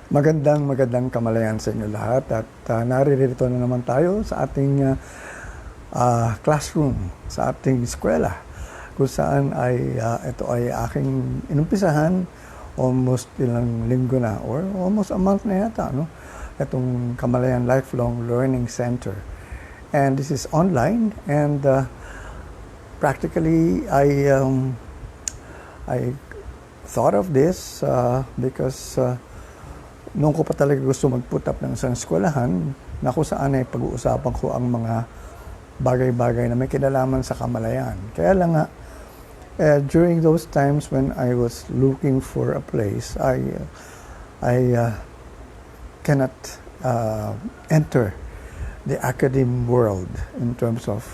Magandang kamalayan sa inyo lahat at naririto na naman tayo sa ating classroom, sa ating eskwela kung saan ay ito ay aking inumpisahan almost ilang linggo na or almost a month na yata, no? Itong Kamalayan Lifelong Learning Center. And this is online and practically I thought of this because noong ko pa talaga gusto mag-put up ng isang eskwelahan na kung saan ay pag-uusapan ko ang mga bagay-bagay na may kinalaman sa kamalayan. Kaya lang nga, during those times when I was looking for a place, I cannot enter the academic world in terms of,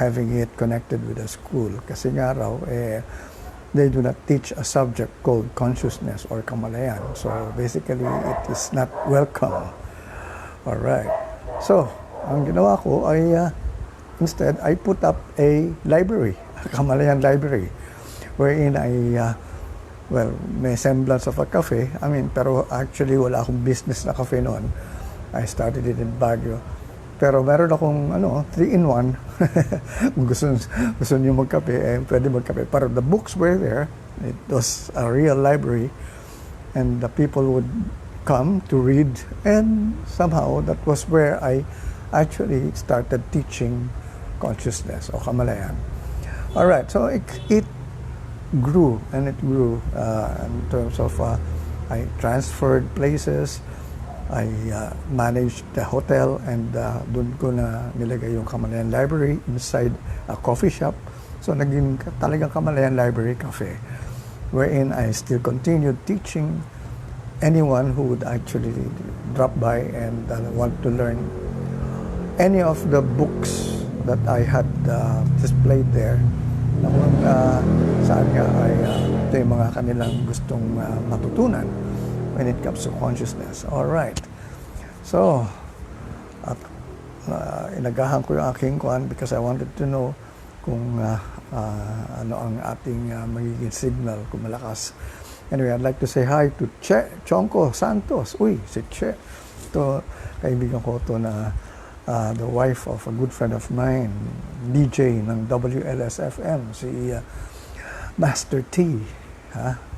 having it connected with a school. Kasi nga raw, they do not teach a subject called consciousness or kamalayan. So basically, it is not welcome. All right. So, ang ginawa ko ay instead, I put up a library, a Kamalayan library, wherein may semblance of a cafe. Pero actually wala akong business na cafe noon. I started it in Baguio. Pero meron akong 3-in-1. Kung gusto niyo magkape, pwede magkape. Pero the books were there. It was a real library. And the people would come to read. And somehow, that was where I actually started teaching consciousness o kamalayan. Alright, so it grew and it grew in terms of I transferred places. I managed the hotel and doon ko na nilagay yung Kamalayan Library inside a coffee shop. So naging talagang Kamalayan Library Cafe wherein I still continued teaching anyone who would actually drop by and want to learn any of the books that I had displayed there. Saan nga ay ito yung mga kanilang gustong matutunan when it comes to consciousness. All right. So, inagahan ko yung aking kuan because I wanted to know kung ano ang ating magiging signal, kung malakas. Anyway, I'd like to say hi to Che Chonko Santos. Uy, si Che. Ito, kaibigan ko ito na the wife of a good friend of mine, DJ ng WLS-FM, si Master T.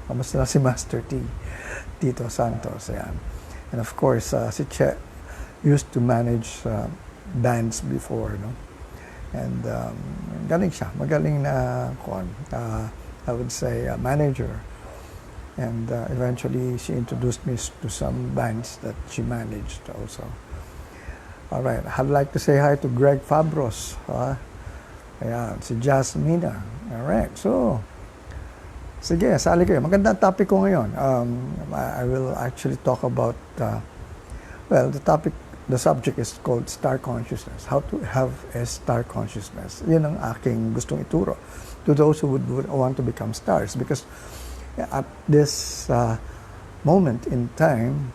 Kamusta na si Master T? Tito Santos, ayan. And of course, si Che used to manage bands before, no? And galing siya, magaling na I would say manager. And eventually, she introduced me to some bands that she managed also. All right, I'd like to say hi to Greg Fabros. Ayan, si Jasmina. All right, so sige, sali kayo. Magandang topic ko ngayon. I will actually talk about, the subject is called star consciousness. How to have a star consciousness. Yun ang aking gustong ituro to those who would want to become stars. Because at this moment in time,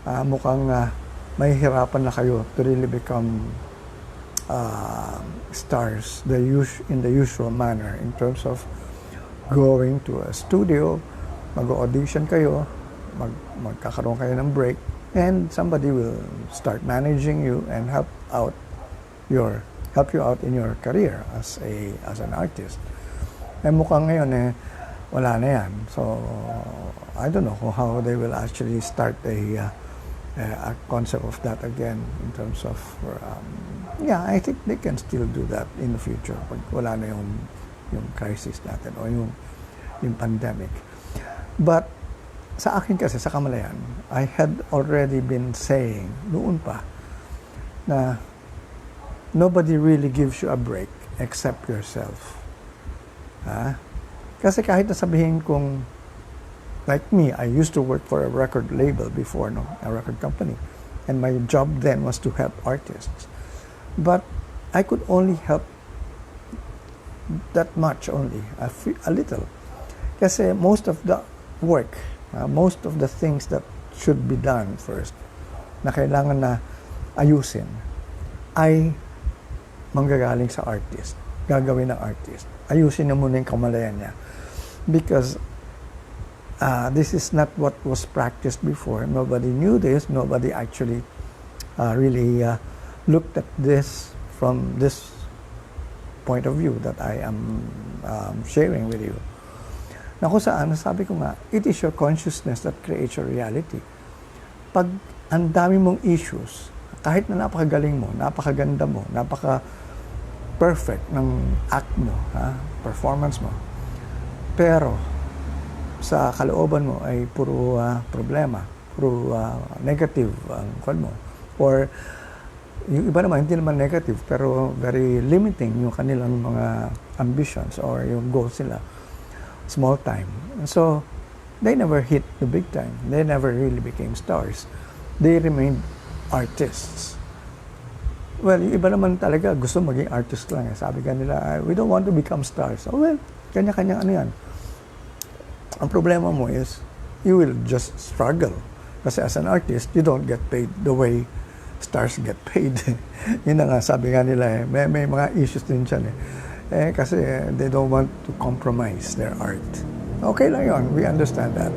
mukhang may hirapan na kayo to really become stars in the usual manner in terms of going to a studio, mag-audition kayo, magkakaroon kayo ng break, and somebody will start managing you and help you out in your career as an artist. Eh mukhang ngayon wala na yan. So I don't know how they will actually start a concept of that again in terms of I think they can still do that in the future pag wala na yung crisis natin o yung pandemic. But sa akin kasi, sa kamalayan, I had already been saying noon pa na nobody really gives you a break except yourself. Kasi kahit nasabihin kong like me, I used to work for a record label before, a record company. And my job then was to help artists. But I could only help that much only, a little. Kasi most of the work, most of the things that should be done first, na kailangan na ayusin, ay manggagaling sa artist, gagawin ng artist. Ayusin na muna yung kamalayan niya. Because This is not what was practiced before. Nobody knew this. Nobody actually really looked at this from this point of view that I am sharing with you. Na kung saan, sabi ko nga, it is your consciousness that creates your reality. Pag ang dami mong issues, kahit na napakagaling mo, napakaganda mo, napaka-perfect ng act mo, performance mo, pero sa kalooban mo ay puro problema, puro negative ang kwan mo. Or yung iba naman, hindi naman negative, pero very limiting yung kanilang mga ambitions or yung goals nila. Small time. And so, they never hit the big time. They never really became stars. They remained artists. Well, yung iba naman talaga gusto maging artist lang. Sabi ka nila, we don't want to become stars. Oh, well, kanya-kanya ano yan. Ang problema mo is, you will just struggle. Kasi as an artist, you don't get paid the way stars get paid. Yun na nga, sabi nga nila, may mga issues din dyan kasi they don't want to compromise their art. Okay lang yun, we understand that.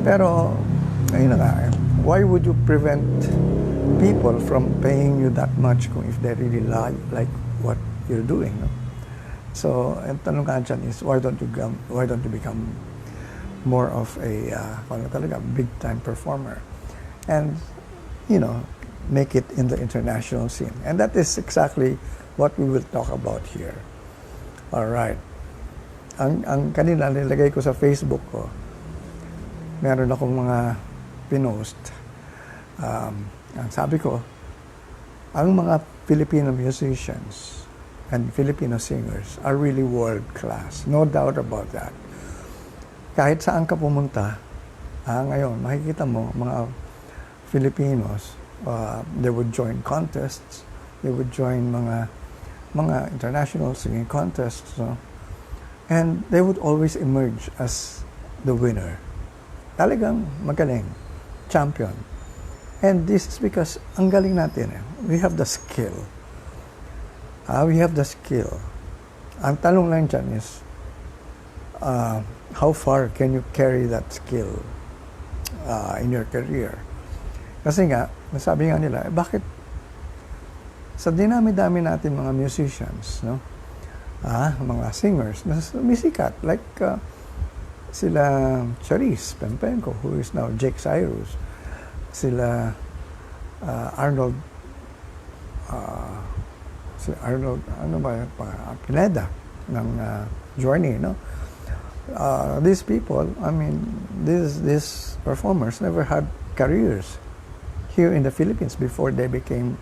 Pero, ayun na nga, why would you prevent people from paying you that much kung if they really like what you're doing? No? So, ang tanong ka dyan is, why don't you become more of a big-time performer? And, make it in the international scene. And that is exactly what we will talk about here. All right. Ang kanina nilagay ko sa Facebook ko, meron akong mga pinost. Ang sabi ko, ang mga Filipino musicians and Filipino singers are really world-class. No doubt about that. Kahit saan ka pumunta, ngayon, makikita mo, mga Filipinos, they would join contests, they would join mga international singing contests, and they would always emerge as the winner. Talagang magaling, champion. And this is because ang galing natin, we have the skill. We have the skill. Ang tanong lang dyan is, how far can you carry that skill in your career? Kasi nga, nasabi nga nila, bakit sa dinami-dami natin mga musicians, mga singers, na sumisikat, like sila Charis Pempenko, who is now Jake Cyrus, sila Arnold, Pineda ng Journey, these people, I mean, these performers never had careers here in the Philippines before they became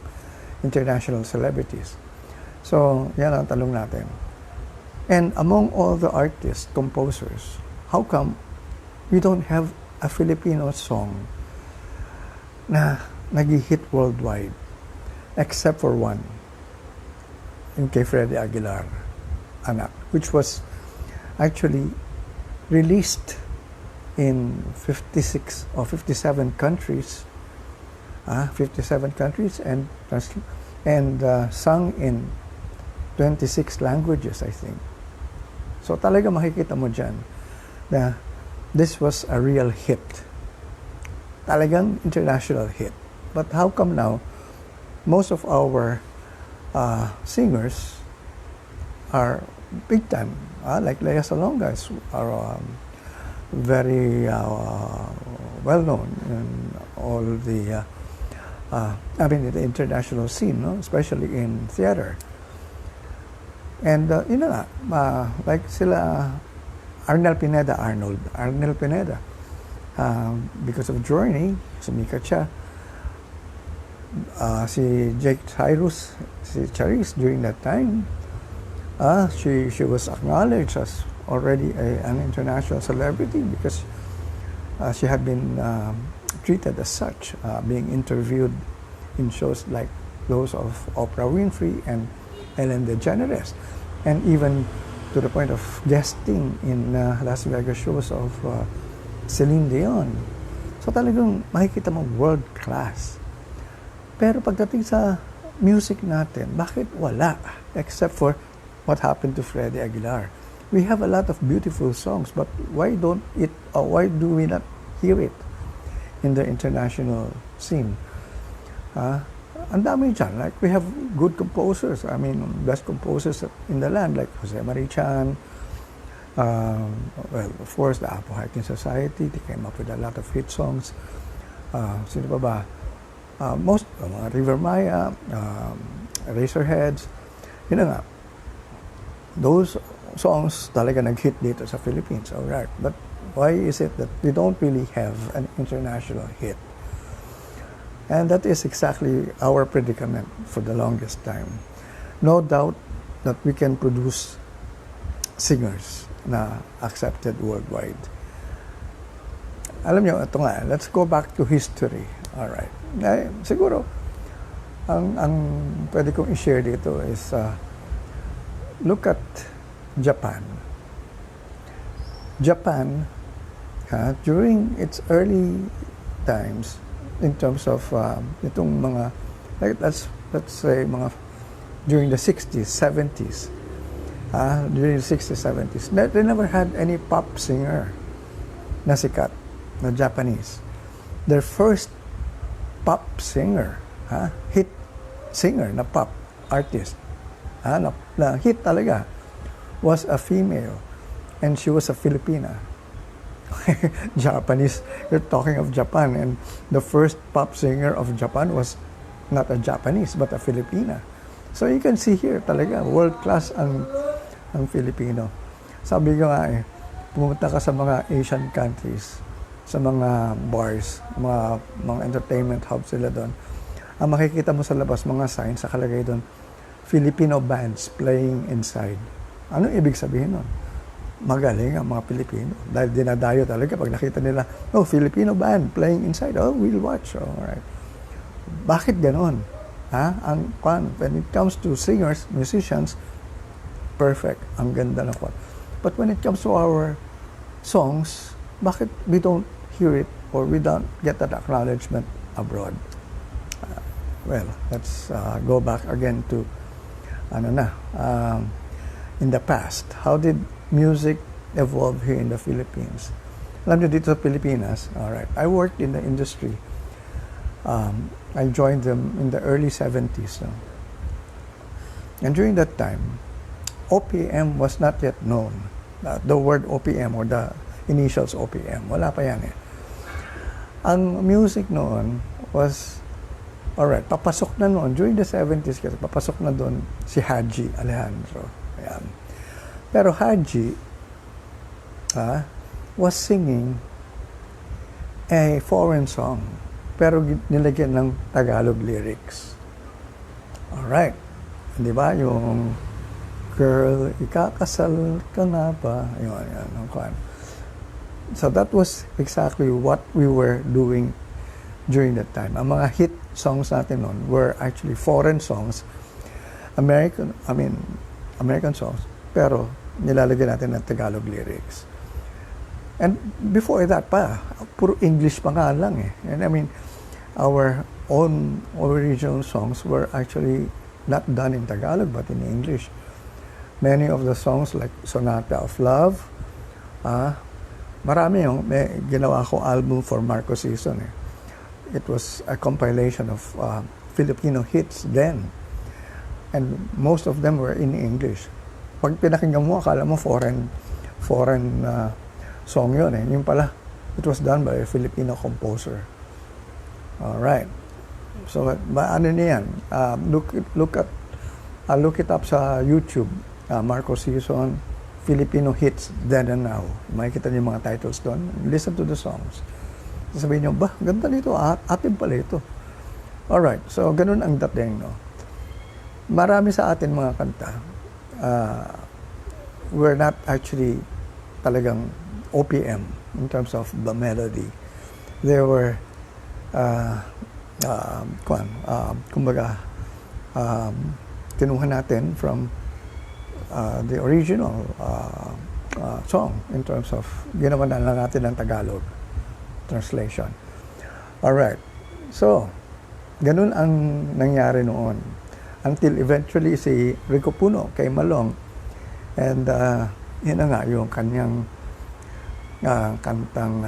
international celebrities. So, yan ang tanong natin. And among all the artists, composers, how come we don't have a Filipino song na nag-hit worldwide except for one, in kay Freddie Aguilar, ANAK, which was actually released in 56 or 57 countries, 57 countries, and sung in 26 languages, I think. So talaga makikita mo dyan na this was a real hit. Talagang international hit. But how come now most of our singers are big time, like Lea Salonga are very well known in all the the international scene, especially in theater. And like sila Arnel Pineda, because of Journey, sumikat siya. Si Jake Cyrus, si Charis, during that time, she was acknowledged as already an international celebrity because she had been treated as such, being interviewed in shows like those of Oprah Winfrey and Ellen DeGeneres, and even to the point of guesting in Las Vegas shows of Celine Dion. So talagang makikita mo world class. Pero pagdating sa music natin, bakit wala? Except for what happened to Freddie Aguilar. We have a lot of beautiful songs, but why do we not hear it in the international scene? Ang dami dyan. Like, we have good composers. I mean, best composers in the land, like Jose Marichan. Well, of course, the Apo Hiking Society. They came up with a lot of hit songs. Sino pa ba? River Maya, Razorheads. Yun na nga. Those songs talaga nag-hit dito sa Philippines. Alright. But why is it that we don't really have an international hit? And that is exactly our predicament for the longest time. No doubt that we can produce singers na accepted worldwide. Alam nyo, ito nga, let's go back to history. Alright. Siguro, ang pwede kong i-share dito is, look at Japan. Japan, during its early times, in terms of itong mga, like, let's say, mga during the 60s, 70s, during the 60s, 70s, they never had any pop singer na sikat, na Japanese. Their first pop singer, hit singer na pop artist, na hit talaga, was a female, and she was a Filipina. Japanese, you're talking of Japan, and the first pop singer of Japan was not a Japanese, but a Filipina. So you can see here talaga, world-class ang Filipino. Sabi ko nga pumunta ka sa mga Asian countries, sa mga bars, mga entertainment hubs sila doon. Ang makikita mo sa labas, mga signs, nakalagay doon, Filipino bands playing inside. Ano ibig sabihin nun? Magaling ang mga Pilipino. Dahil dinadayo talaga pag nakita nila, Filipino band playing inside. Oh, we'll watch. Alright. Bakit ganon? When it comes to singers, musicians, perfect. Ang ganda ng kwan. But when it comes to our songs, bakit we don't hear it or we don't get that acknowledgement abroad? Well, let's go back again to in the past. How did music evolve here in the Philippines? Alam niyo, dito sa Pilipinas, alright, I worked in the industry. I joined them in the early 70s. And during that time, OPM was not yet known. The word OPM or the initials OPM, wala pa yan eh. Ang music noon was, alright, papasok na noon, during the 70s kasi papasok na doon si Haji Alejandro. Ayan. Pero Haji was singing a foreign song, pero nilagyan ng Tagalog lyrics. Alright. Di ba? Yung girl, ikakasal ka na ba? Yun. So that was exactly what we were doing during that time. Ang mga hit songs natin noon were actually foreign songs, American songs, pero nilalagyan natin ng Tagalog lyrics. And before that pa, puro English pa nga lang eh. And I mean, our own original songs were actually not done in Tagalog but in English. Many of the songs like Sonata of Love, marami yung may ginawa ko album for Marco Season eh. It was a compilation of Filipino hits then. And most of them were in English. Pag pinakinggan mo, akala mo foreign song yun eh. Yung pala, it was done by a Filipino composer. Alright. So, ano niyan? Look it up sa YouTube. Marco Season, Filipino hits then and now. Makikita niyo yung mga titles doon. Listen to the songs. Sasabihin niyo, ganda nito. Atin pala ito. Alright. So, ganun ang dating, no? Marami sa atin mga kanta, we're not actually talagang OPM in terms of the melody. They were kinuha natin from the original song in terms of ginawa na lang natin ng Tagalog translation. Alright. So, ganun ang nangyari noon. Until eventually si Rico Puno kay Malong and Yun na nga yung kanyang kantang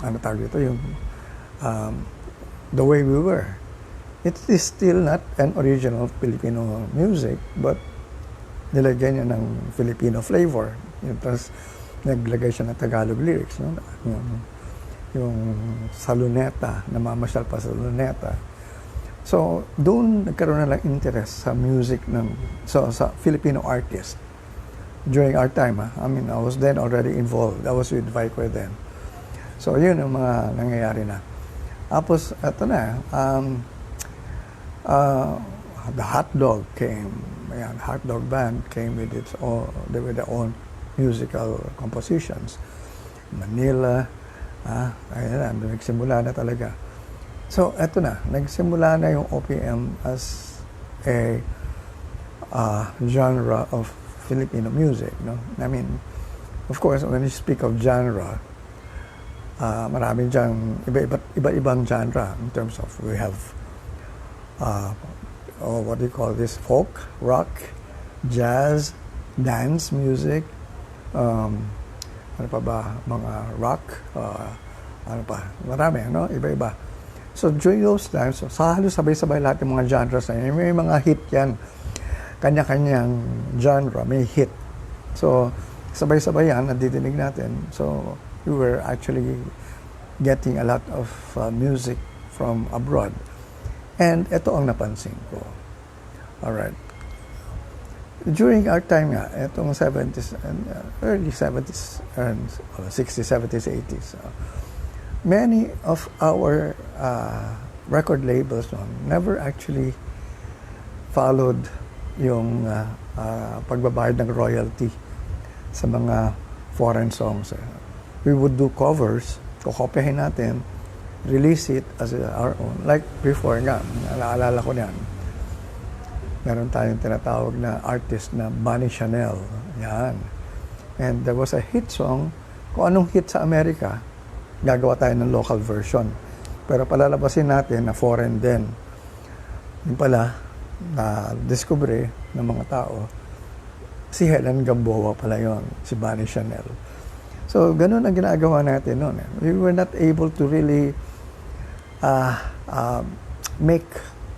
ano tawag dito, yung The Way We Were. It is still not an original Filipino music, but nilagyan niya ng Filipino flavor. Tapos naglagay siya ng Tagalog lyrics, no? Yung sa luneta, namamasyal pa sa luneta. So, doon nagkaroon na lang interest sa music sa Filipino artist. During our time, I mean, I was then already involved. I was with Vico then. So, yun ang mga nangyayari na. Tapos, eto na, the Hot Dog came. Ayan, Hot Dog Band came with with their own musical compositions. Manila, ayan na, nagsimula na talaga. So, eto na, nagsimula na yung OPM as a genre of Filipino music, no? I mean, of course, when you speak of genre, marami diyang iba-ibang genre in terms of, we have what do you call this, folk, rock, jazz, dance music, ano pa ba, mga rock, ano pa, marami, no? Iba-iba. So during those times, so, halos sabay-sabay lahat ng mga genres na yun. May mga hit yan. Kanya-kanyang genre, may hit. So, sabay-sabay yan, nadidinig natin. So, we were actually getting a lot of music from abroad. And ito ang napansin ko. Alright. During our time nga, itong 70s and early 70s and 60s, 70s, 80s, many of our record labels never actually followed yung pagbabayad ng royalty sa mga foreign songs. We would do covers, kokopyahin natin, release it as our own. Like before nga, naalala ko niyan, meron tayong tinatawag na artist na Bunny Chanel. Yan. And there was a hit song. Kung anong hit sa Amerika, gagawa tayo ng local version. Pero palalabasin natin na foreign din. Yung pala, na-discover ng mga tao, si Helen Gamboa pala yon, si Bunny Chanel. So, ganun ang ginagawa natin noon. We were not able to really make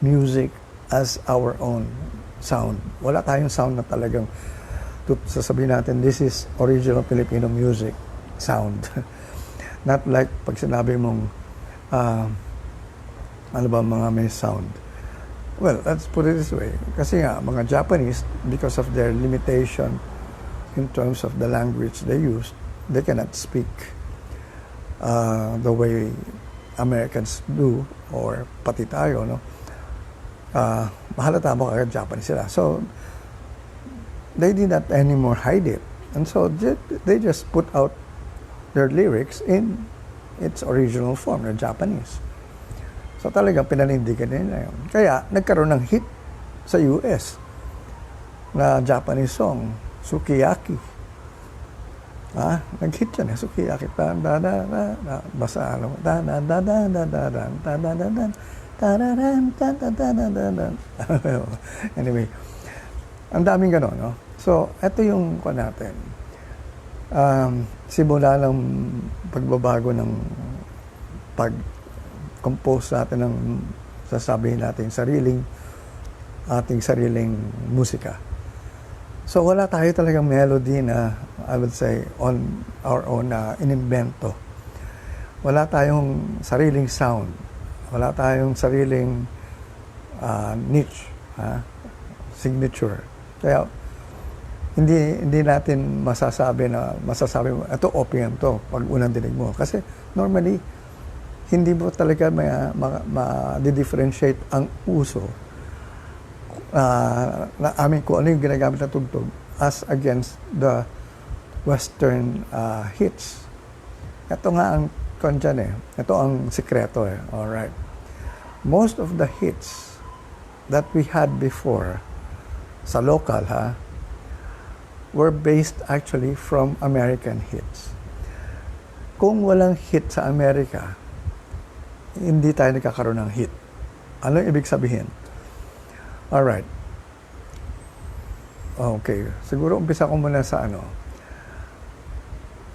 music as our own sound. Wala tayong sound na talagang sasabihin natin, this is original Filipino music sound. Not like pag sinabi mong ano ba mga may sound. Well, let's put it this way. Kasi nga, mga Japanese, because of their limitation in terms of the language they use, they cannot speak the way Americans do, or pati tayo, no? Mahalata mo kagad Japanese sila. So, they did not anymore hide it. And so, they just put out their lyrics in its original form, na Japanese. So talagang pinanindigan nila yun. Kaya nagkaroon ng hit sa US na Japanese song, Sukiyaki. Nag-hit yan, Sukiyaki. Basta alam mo. Anyway, ang daming gano'n, no? So, ito yung kwa natin. Simula ng pagbabago ng pag-compose natin ng sasabihin natin ating sariling musika. So wala tayo talagang melody na I would say on our own na inimbento. Wala tayong sariling sound. Wala tayong sariling niche, signature. Kaya hindi natin masasabi mo, ito OPM to, pag unang dinig mo. Kasi normally, hindi mo talaga ma-differentiate ang uso kung ano yung ginagamit na tugtog as against the Western hits. Ito nga ang ito ang sikreto Alright. Most of the hits that we had before sa local, were based actually from American hits. Kung walang hit sa Amerika, hindi tayo nagkakaroon ng hit. Ano ibig sabihin? Alright. Okay, siguro umpisa ko muna sa ano.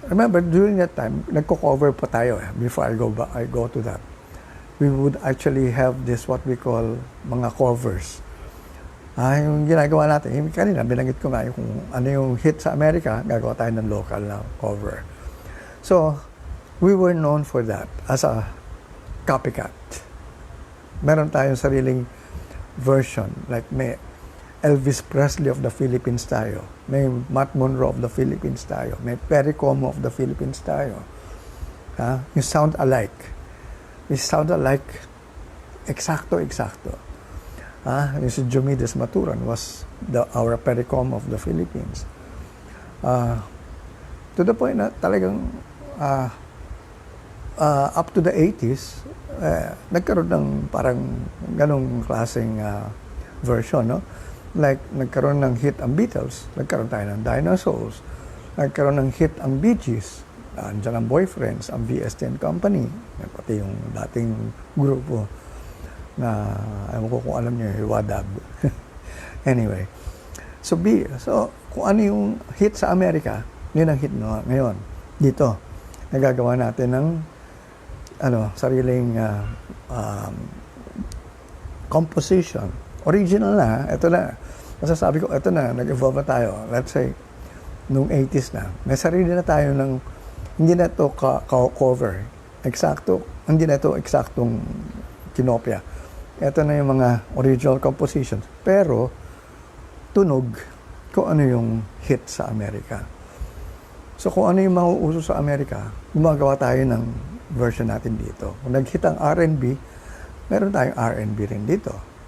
Remember, during that time, nagko-cover pa tayo before I go to that. We would actually have this what we call mga covers. Yung ginagawa natin, yung kanina, binanggit ko nga yung kung ano yung hit sa Amerika, gagawa tayo ng local na cover. So, we were known for that as a copycat. Meron tayong sariling version, like may Elvis Presley of the Philippines tayo, may Matt Monroe of the Philippines tayo, may Perry Como of the Philippines tayo. You sound alike. We sound alike, eksakto. Yung si Jumides Maturan was our Perry Como of the Philippines. To the point na talagang up to the 80s, nagkaroon ng parang ganong klaseng version, no? Like, nagkaroon ng hit ang Beatles, nagkaroon tayo ng Dinosaurs, nagkaroon ng hit ang Bee Gees, andyan ang Boyfriends, ang VST and Company, pati yung dating grupo na, ayaw ko kung alam niyo, Wadab. Anyway, so kung ano yung hit sa Amerika, yun ang hit ngayon. Dito, nagagawa natin ng sariling composition. Original na, ito na. Masasabi ko, ito na, nag-evolve na tayo. Let's say, noong 80s na. May sarili na tayo ng, hindi na ito cover. Eksakto, hindi na ito eksaktong kinopya. Ito na yung mga original compositions. Pero, tunog kung ano yung hit sa Amerika. So, kung ano yung mauuso sa Amerika, gumagawa tayo ng version natin dito. Kung nag-hit ang R&B, meron tayong R&B rin dito.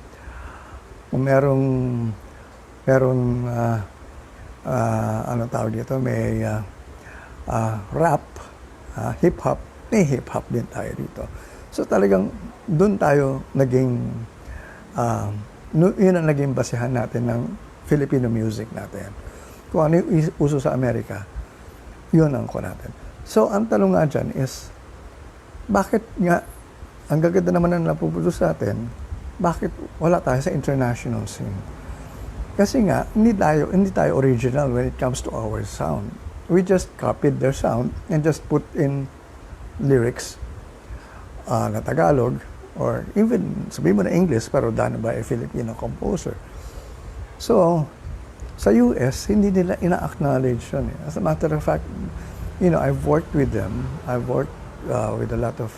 Kung merong ano tawag dito, may rap, hip-hop, may hip-hop din tayo dito. So talagang doon tayo naging, yun ang naging basehan natin ng Filipino music natin. Kung ano yung uso sa Amerika, yun ang ko natin. So ang tanong nga dyan is, bakit nga, ang gaganda naman na napupulos natin, bakit wala tayo sa international scene? Kasi nga, hindi tayo original when it comes to our sound. We just copied their sound and just put in lyrics na Tagalog or even, sabihin mo na English, pero done by a Filipino composer. So, sa US, hindi nila ina-acknowledge yun. As a matter of fact, I've worked with them. I've worked with a lot of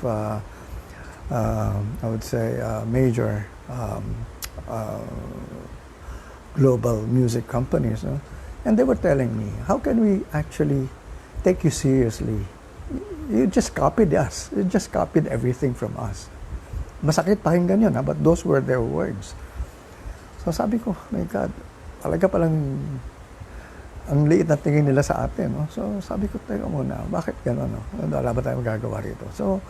I would say major global music companies, no? And they were telling me, how can we actually take you seriously? You just copied us. You just copied everything from us. Masakit pakinggan yun, but those were their words. So sabi ko, my God, talaga palang ang liit na tingin nila sa atin, no? So sabi ko, teka muna, bakit gano'n, no? Wala ba tayo magagawa rito? So,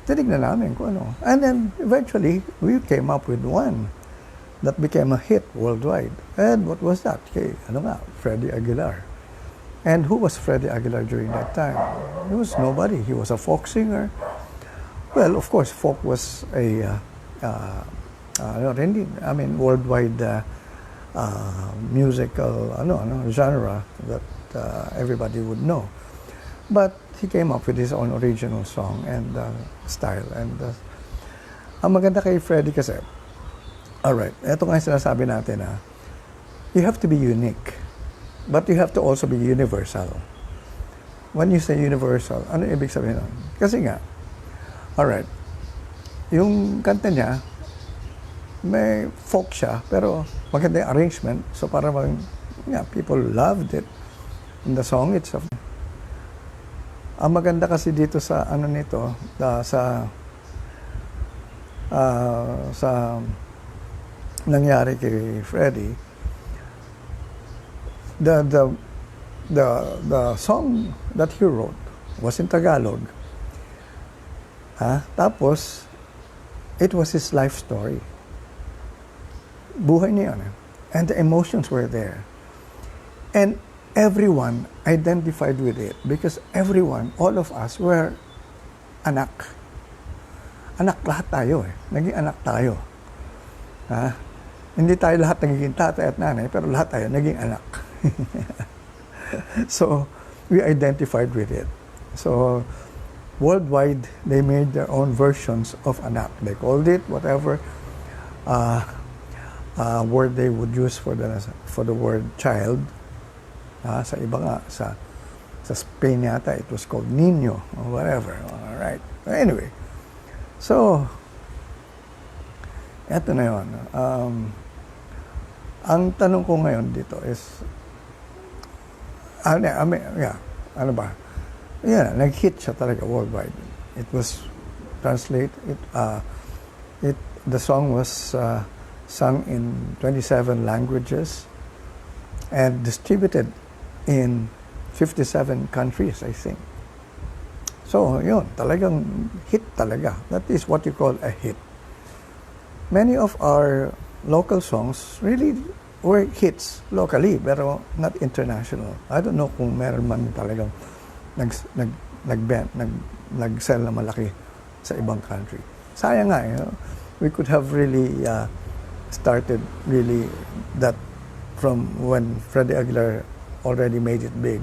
tinignan namin kung ano. And then, eventually, we came up with one that became a hit worldwide. And what was that? Okay, Freddie Aguilar. And who was Freddie Aguilar during that time? He was nobody. He was a folk singer. Well, of course, folk was a, worldwide musical, genre that everybody would know. But he came up with his own original song and style. And ang maganda kay Freddie kasi, alright, ito nga yung sinasabi natin you have to be unique, but you have to also be universal. When you say universal, ano ibig sabihin nun? Kasi nga, alright, yung kanta niya, may folk siya, pero maganda yung arrangement, so parang people loved it. And the song itself. Ang maganda kasi dito sa nito, sa nangyari kay Freddie, the song that he wrote was in Tagalog. Tapos it was his life story. Buhay niya yun. And the emotions were there. And everyone identified with it because everyone, all of us, were anak. Anak lahat tayo Naging anak tayo. Hindi tayo lahat nagiging tatay at nanay, pero lahat tayo naging anak. So, we identified with it. So, worldwide, they made their own versions of ANAK. They called it whatever word they would use for the word child. Sa iba nga, sa Spain yata, it was called niño or whatever. All right. Anyway, so, eto na yun. Ang tanong ko ngayon dito is, ano ba? Yeah, nag-hit siya talaga worldwide. It was the song was sung in 27 languages and distributed in 57 countries, I think. So, yun, talagang hit talaga. That is what you call a hit. Many of our local songs really were hits locally, pero not international. I don't know kung meron man talagang nag-sell na malaki sa ibang country. Sayang nga, we could have really started really that from when Freddie Aguilar already made it big.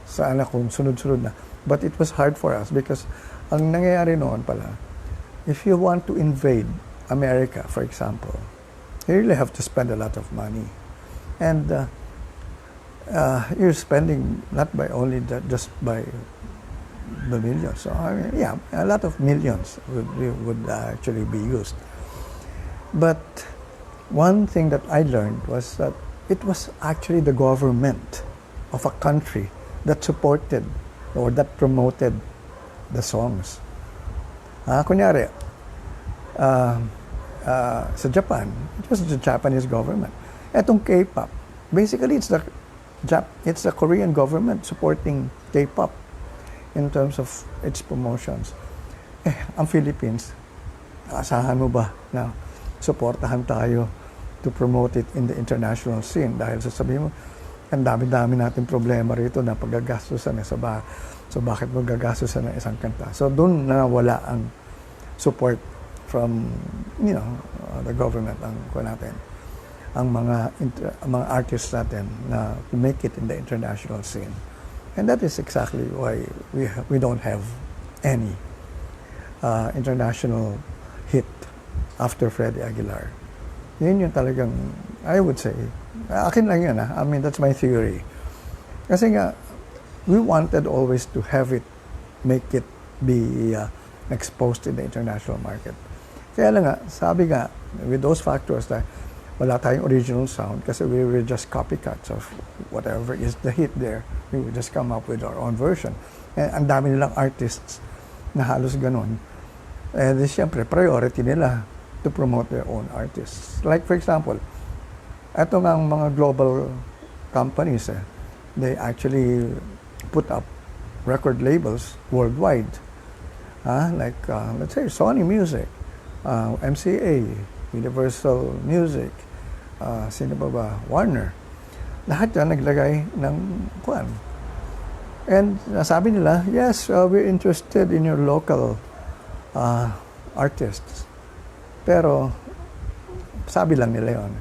Sana kung sunod-sunod na. But it was hard for us because ang nangyayari noon pala, if you want to invade America, for example, you really have to spend a lot of money. And you're spending not by only that, just by the millions. So, I mean, yeah, a lot of millions would actually be used. But one thing that I learned was that it was actually the government of a country that supported or that promoted the songs. Kunyari, sa Japan, it was the Japanese government. Etong K-pop, basically it's the Korean government supporting K-pop in terms of its promotions. Ang Philippines, asahan mo ba na suportahan tayo to promote it in the international scene? Dahil sasabihin mo, ang dami-dami natin problema rito na paggagastusan sa bahay. So bakit maggagastusan ng isang kanta? So doon na wala ang support from the government ang mga artists natin na to make it in the international scene. And that is exactly why we don't have any international hit after Freddie Aguilar. Yun yung talagang, I would say, akin lang yun, I mean, that's my theory. Kasi nga, we wanted always to have it, make it be exposed in the international market. Kaya lang nga, sabi nga, with those factors na wala tayong original sound kasi we were just copycats of whatever is the hit there. We would just come up with our own version. And ang dami nilang artists na halos ganun. And siyempre, priority nila to promote their own artists. Like for example, eto nga ang mga global companies, they actually put up record labels worldwide. Like, let's say, Sony Music, MCA, Universal Music, sino ba? Warner. Lahat yan naglagay ng kuwan. And sabi nila, yes, we're interested in your local artists. Pero, sabi lang nila yun.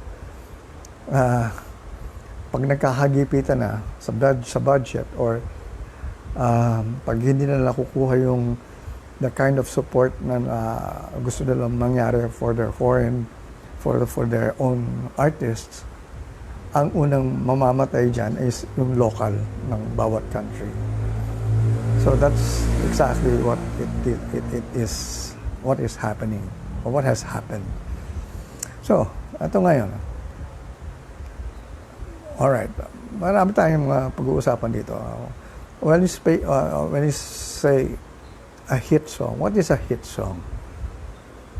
Pag nagkakagipitan na sa budget or pag hindi na nila kukuha yung the kind of support na gusto nilang mangyari for their for their own artists, ang unang mamamatay dyan is yung local ng bawat country. So that's exactly what what is happening or what has happened. So, ito ngayon. Alright, marami tayong pag-uusapan dito. When you say a hit song, what is a hit song?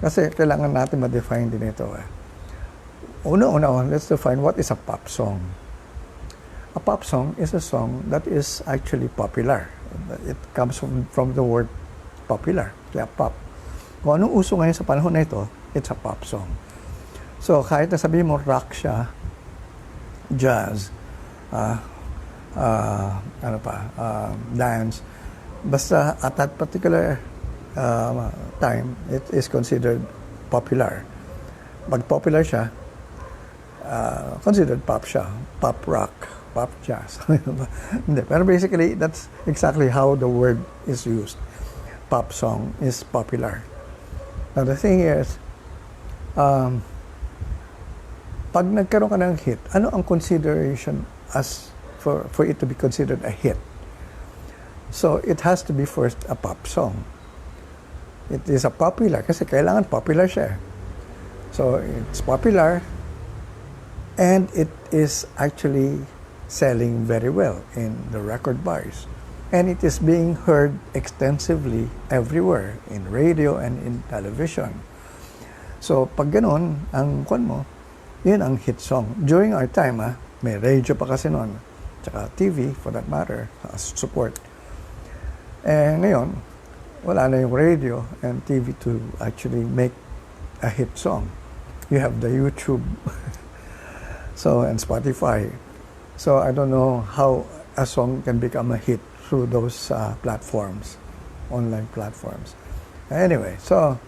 Kasi kailangan natin ma-define din ito. Una, let's define what is a pop song. A pop song is a song that is actually popular. It comes from the word popular, kaya pop. Kung anong uso ngayon sa panahon na ito, it's a pop song. So, kahit na sabihin mo rock siya, jazz, dance, basta at that particular time, it is considered popular. Pag popular siya, considered pop siya, pop rock, pop jazz. Hindi, pero basically, that's exactly how the word is used. Pop song is popular. Now the thing is, pag nagkaroon ka ng hit, ano ang consideration as for it to be considered a hit? So it has to be first a pop song. It is a popular, kasi kailangan popular siya. So it's popular, and it is actually selling very well in the record bars. And it is being heard extensively everywhere, in radio and in television. So pag ganun, ang kwan mo, yun ang hit song. During our time, may radio pa kasi noon, tsaka TV for that matter, as support. Eh ngayon, wala na yung radio and TV to actually make a hit song. You have the YouTube, so, and Spotify. So I don't know how a song can become a hit through those platforms, online platforms. Anyway, so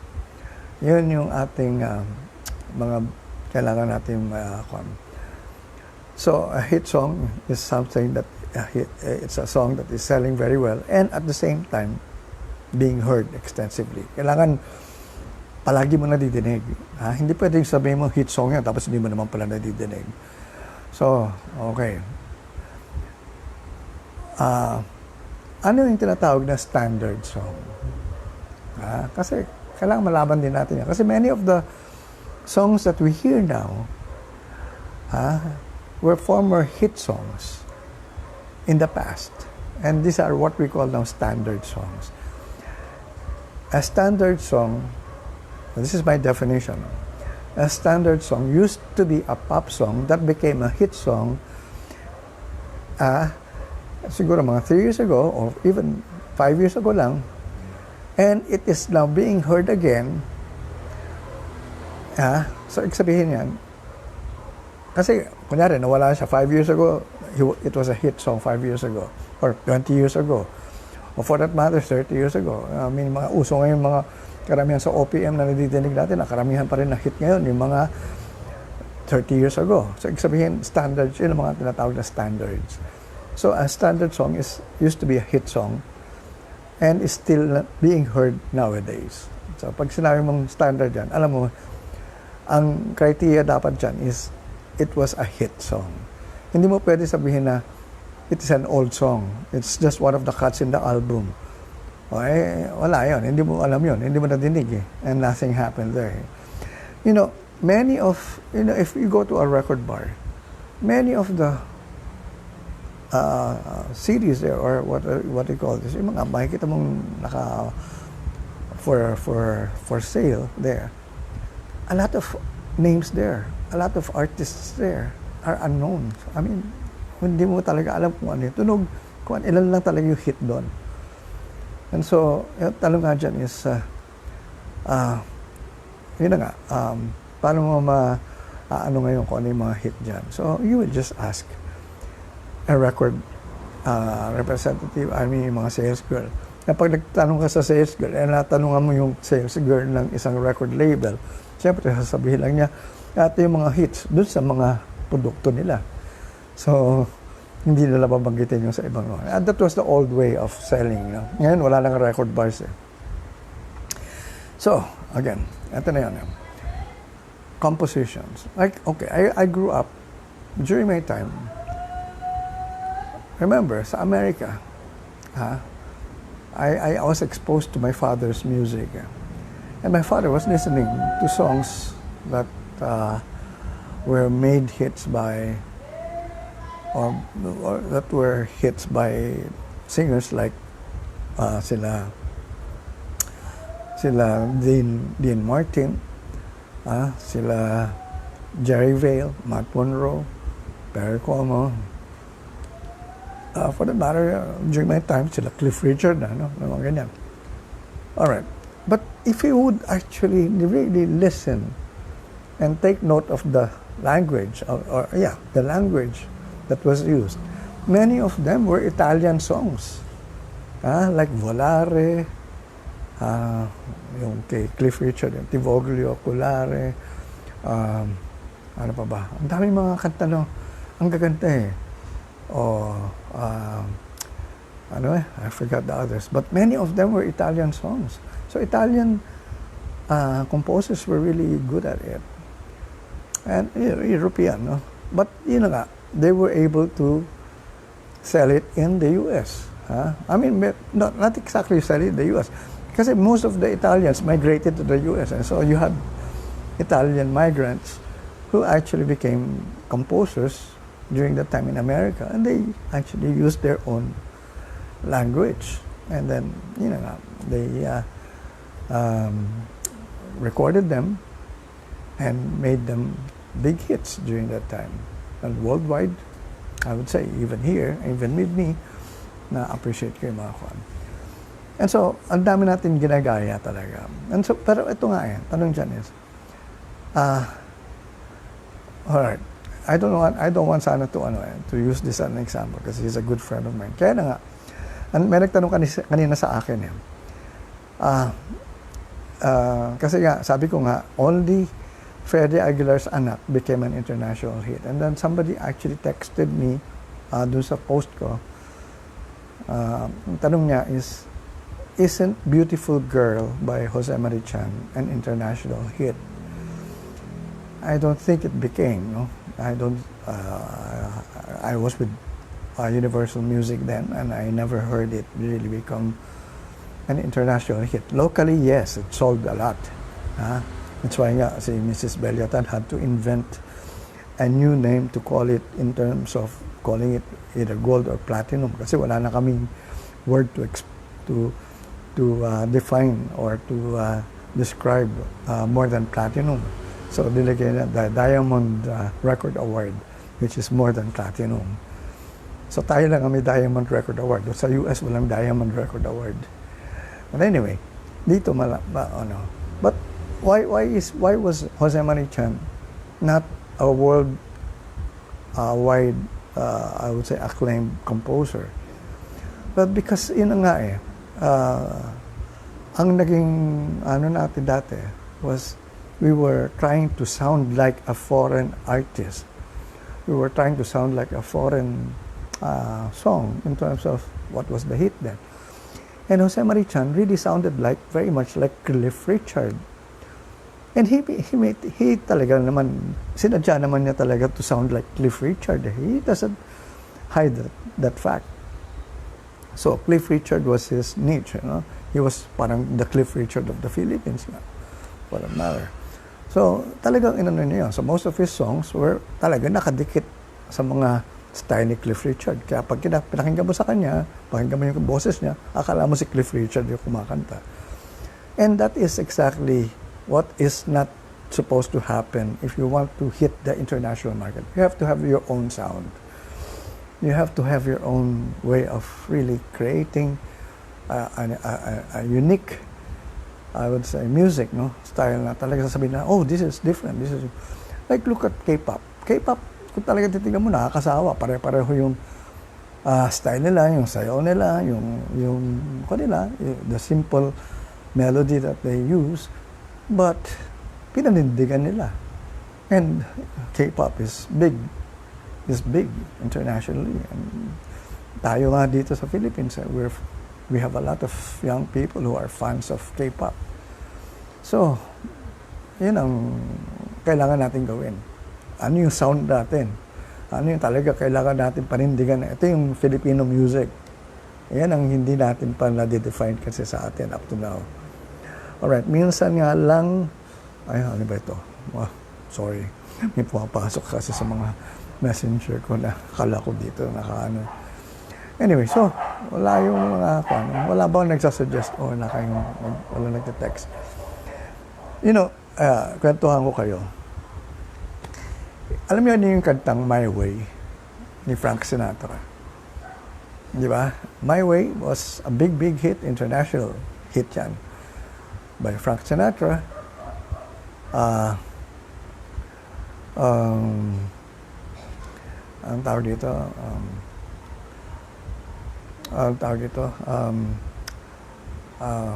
yun yung ating mga kailangan natin So a hit song is something that it's a song that is selling very well and at the same time being heard extensively. Kailangan palagi mo nadidinig. Hindi pwedeng sabihin mo hit song yan tapos hindi mo naman pala nadidinig. So, okay. Ano yung tinatawag na standard song? Kasi kailangan malaman din natin yan. Kasi many of the songs that we hear now were former hit songs in the past. And these are what we call now standard songs. A standard song, this is my definition, a standard song used to be a pop song that became a hit song siguro mga 3 years ago or even 5 years ago lang, and it is now being heard again. So sabihin yan, kasi kunyari nawala siya 5 years ago, it was a hit song 5 years ago or 20 years ago or for that matter 30 years ago. I mean, mga uso ngayon, mga karamihan sa OPM na nadidinig natin, karamihan pa rin na hit ngayon yung mga 30 years ago. So sabihin standards, yun ang mga tinatawag na standards. So a standard song used to be a hit song and is still being heard nowadays. So pag sinabi mong standard yan, alam mo, ang criteria dapat dyan is it was a hit song. Hindi mo pwede sabihin na it is an old song. It's just one of the cuts in the album. Wala yun. Hindi mo alam yun. Hindi mo nadinig and nothing happened there. You know, if you go to a record bar, many of the CDs there, or what do you call this, yung mga makikita mong naka for sale there, a lot of names there, a lot of artists there are unknown. I mean, hindi mo talaga alam kung ano yung tunog, kung ilan lang talaga yung hit doon. And so, yung tanong nga dyan is, yun na nga, paano mo ano ngayon kung ano yung mga hit dyan. So, you will just ask a record representative, I mean, yung mga sales girl. Na pag nagtanong ka sa sales girl, natanungan mo yung sales girl ng isang record label, siyempre, sasabihin lang niya, ito yung mga hits dun sa mga produkto nila. So, hindi nila babanggitin yung sa ibang mga. And that was the old way of selling. You know? Ngayon, wala lang record bars. So, again, ito na yan. Compositions. Like, okay, I grew up, during my time, remember, sa America, I was exposed to my father's music. And my father was listening to songs that were made hits by, or that were hits by singers like sila Dean Martin, sila Jerry Vale, Matt Monroe, Perry Como. For the matter, during my time, sila Cliff Richard, mga ganyan. All right. But if you would actually really listen and take note of the language, the language that was used, many of them were Italian songs. Like Volare, yung kay Cliff Richard, yung Ti voglio oculare, Ano pa ba? Ang daming mga kanta, no? Ang gaganda eh. O, ano eh, I forgot the others. But many of them were Italian songs. So Italian composers were really good at it. And European, no? But, yun nga, they were able to sell it in the U.S. I mean, not exactly sell it in the U.S. Kasi most of the Italians migrated to the U.S. And so you had Italian migrants who actually became composers during that time in America. And they actually used their own language. And then, they recorded them and made them big hits during that time. And worldwide, I would say, even here, even with me, na-appreciate ko yung mga kwan. And so, ang dami natin ginagaya talaga. And so, pero ito nga tanong dyan is, alright, I don't want sana to use this as an example because he's a good friend of mine. Kaya na nga, may nagtanong kanina sa akin kasi nga, sabi ko nga, only Freddie Aguilar's Anak became an international hit. And then somebody actually texted me dun sa post ko. Ang tanong niya is, isn't Beautiful Girl by Jose Marie Chan an international hit? I don't think it became, no? I was with Universal Music then, and I never heard it really become an international hit. Locally, yes, it sold a lot. That's why nga, si Mrs. Beliatan had to invent a new name to call it in terms of calling it either gold or platinum. Kasi wala na kaming word to define or to describe more than platinum. So, nilagay na the Diamond Record Award, which is more than platinum. So, tayo lang may Diamond Record Award. Sa US, walang Diamond Record Award. But anyway, dito But why was Jose Marie Chan not a world wide, I would say, acclaimed composer? But because ang naging natin dati was we were trying to sound like a foreign artist. We were trying to sound like a foreign song in terms of what was the hit then. And Jose Marie Chan really sounded very much like Cliff Richard. And he talaga naman, sinadya naman niya talaga to sound like Cliff Richard. He doesn't hide that fact. So Cliff Richard was his niche, He was parang the Cliff Richard of the Philippines, for that matter. So talagang niya. So most of his songs were talaga nakadikit sa mga style ni Cliff Richard. Kaya pag pinakinggan mo sa kanya, pakinggan mo yung boses niya, akala mo si Cliff Richard yung kumakanta. And that is exactly what is not supposed to happen if you want to hit the international market. You have to have your own sound. You have to have your own way of really creating a unique, I would say, music, style na talaga sasabihin na, oh, this is different. This is like, look at K-pop. K-pop, kung talaga titignan mo, nakakasawa. Pare-pareho yung style nila, yung sayaw nila, yung kanila, the simple melody that they use, but pinanindigan nila. And K-pop is big internationally. And tayo nga dito sa Philippines, we have a lot of young people who are fans of K-pop. So, yun ang kailangan natin gawin. Ano yung sound natin? Ano yung talaga kailangan natin panindigan? Ito yung Filipino music. Yan ang hindi natin pa na-define kasi sa atin up to now. Alright, minsan nga lang, ano ba ito? Oh, sorry. May pumapasok kasi sa mga messenger ko na kala ko dito, Anyway, so, wala yung wala bang nagsasuggest o wala nagte-text. Kwentuhan ko kayo. Alam niyo yung kantang My Way ni Frank Sinatra? Di ba? My Way was a big hit, international hit yan. By Frank Sinatra. Ang tawag dito,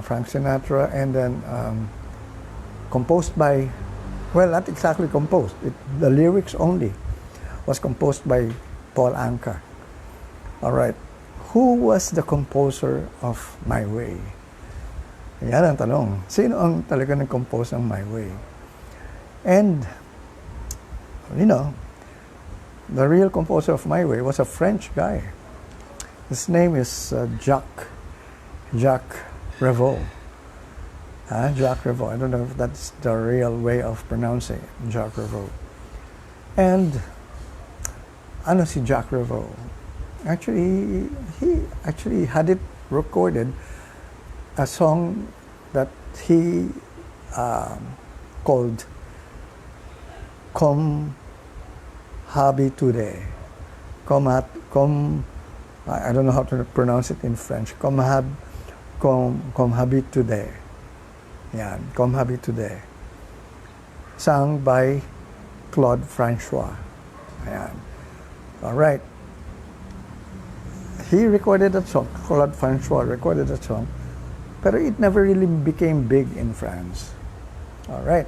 Frank Sinatra, and then composed by Well, not exactly composed. The lyrics only was composed by Paul Anka. All right. Who was the composer of My Way? Yan ang tanong. Sino ang talaga nag-compose ng My Way? And, you know, the real composer of My Way was a French guy. His name is Jacques Revaux. Jacques Revaux. I don't know if that's the real way of pronouncing it. Jacques Revaux. And, ano si Jacques Revaux? Actually, he actually had it recorded, a song that he called Comme Habitude. I don't know how to pronounce it in French. Comme Habitude. Yan, Comme Habitude. Sung by Claude François. Ayan. All right. He recorded that song. Claude François recorded that song. Pero it never really became big in France. All right.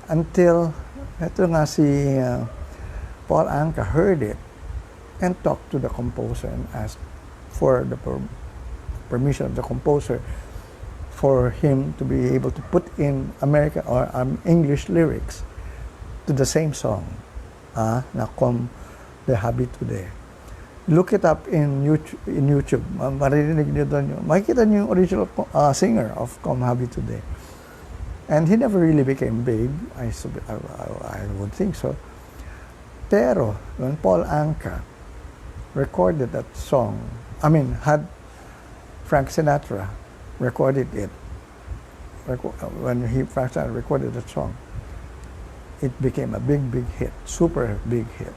Until, eto nga si Paul Anka heard it and talked to the composer and asked for the permission of the composer for him to be able to put in American or English lyrics to the same song, na Comme the Habitude. Look it up in YouTube. Maririnig niyo doon makikita niyo yung original singer of Comme Habitude. And he never really became big. I would think so. Pero when Paul Anka recorded that song, had Frank Sinatra recorded it, when Frank Sinatra recorded that song, it became a big hit, super big hit.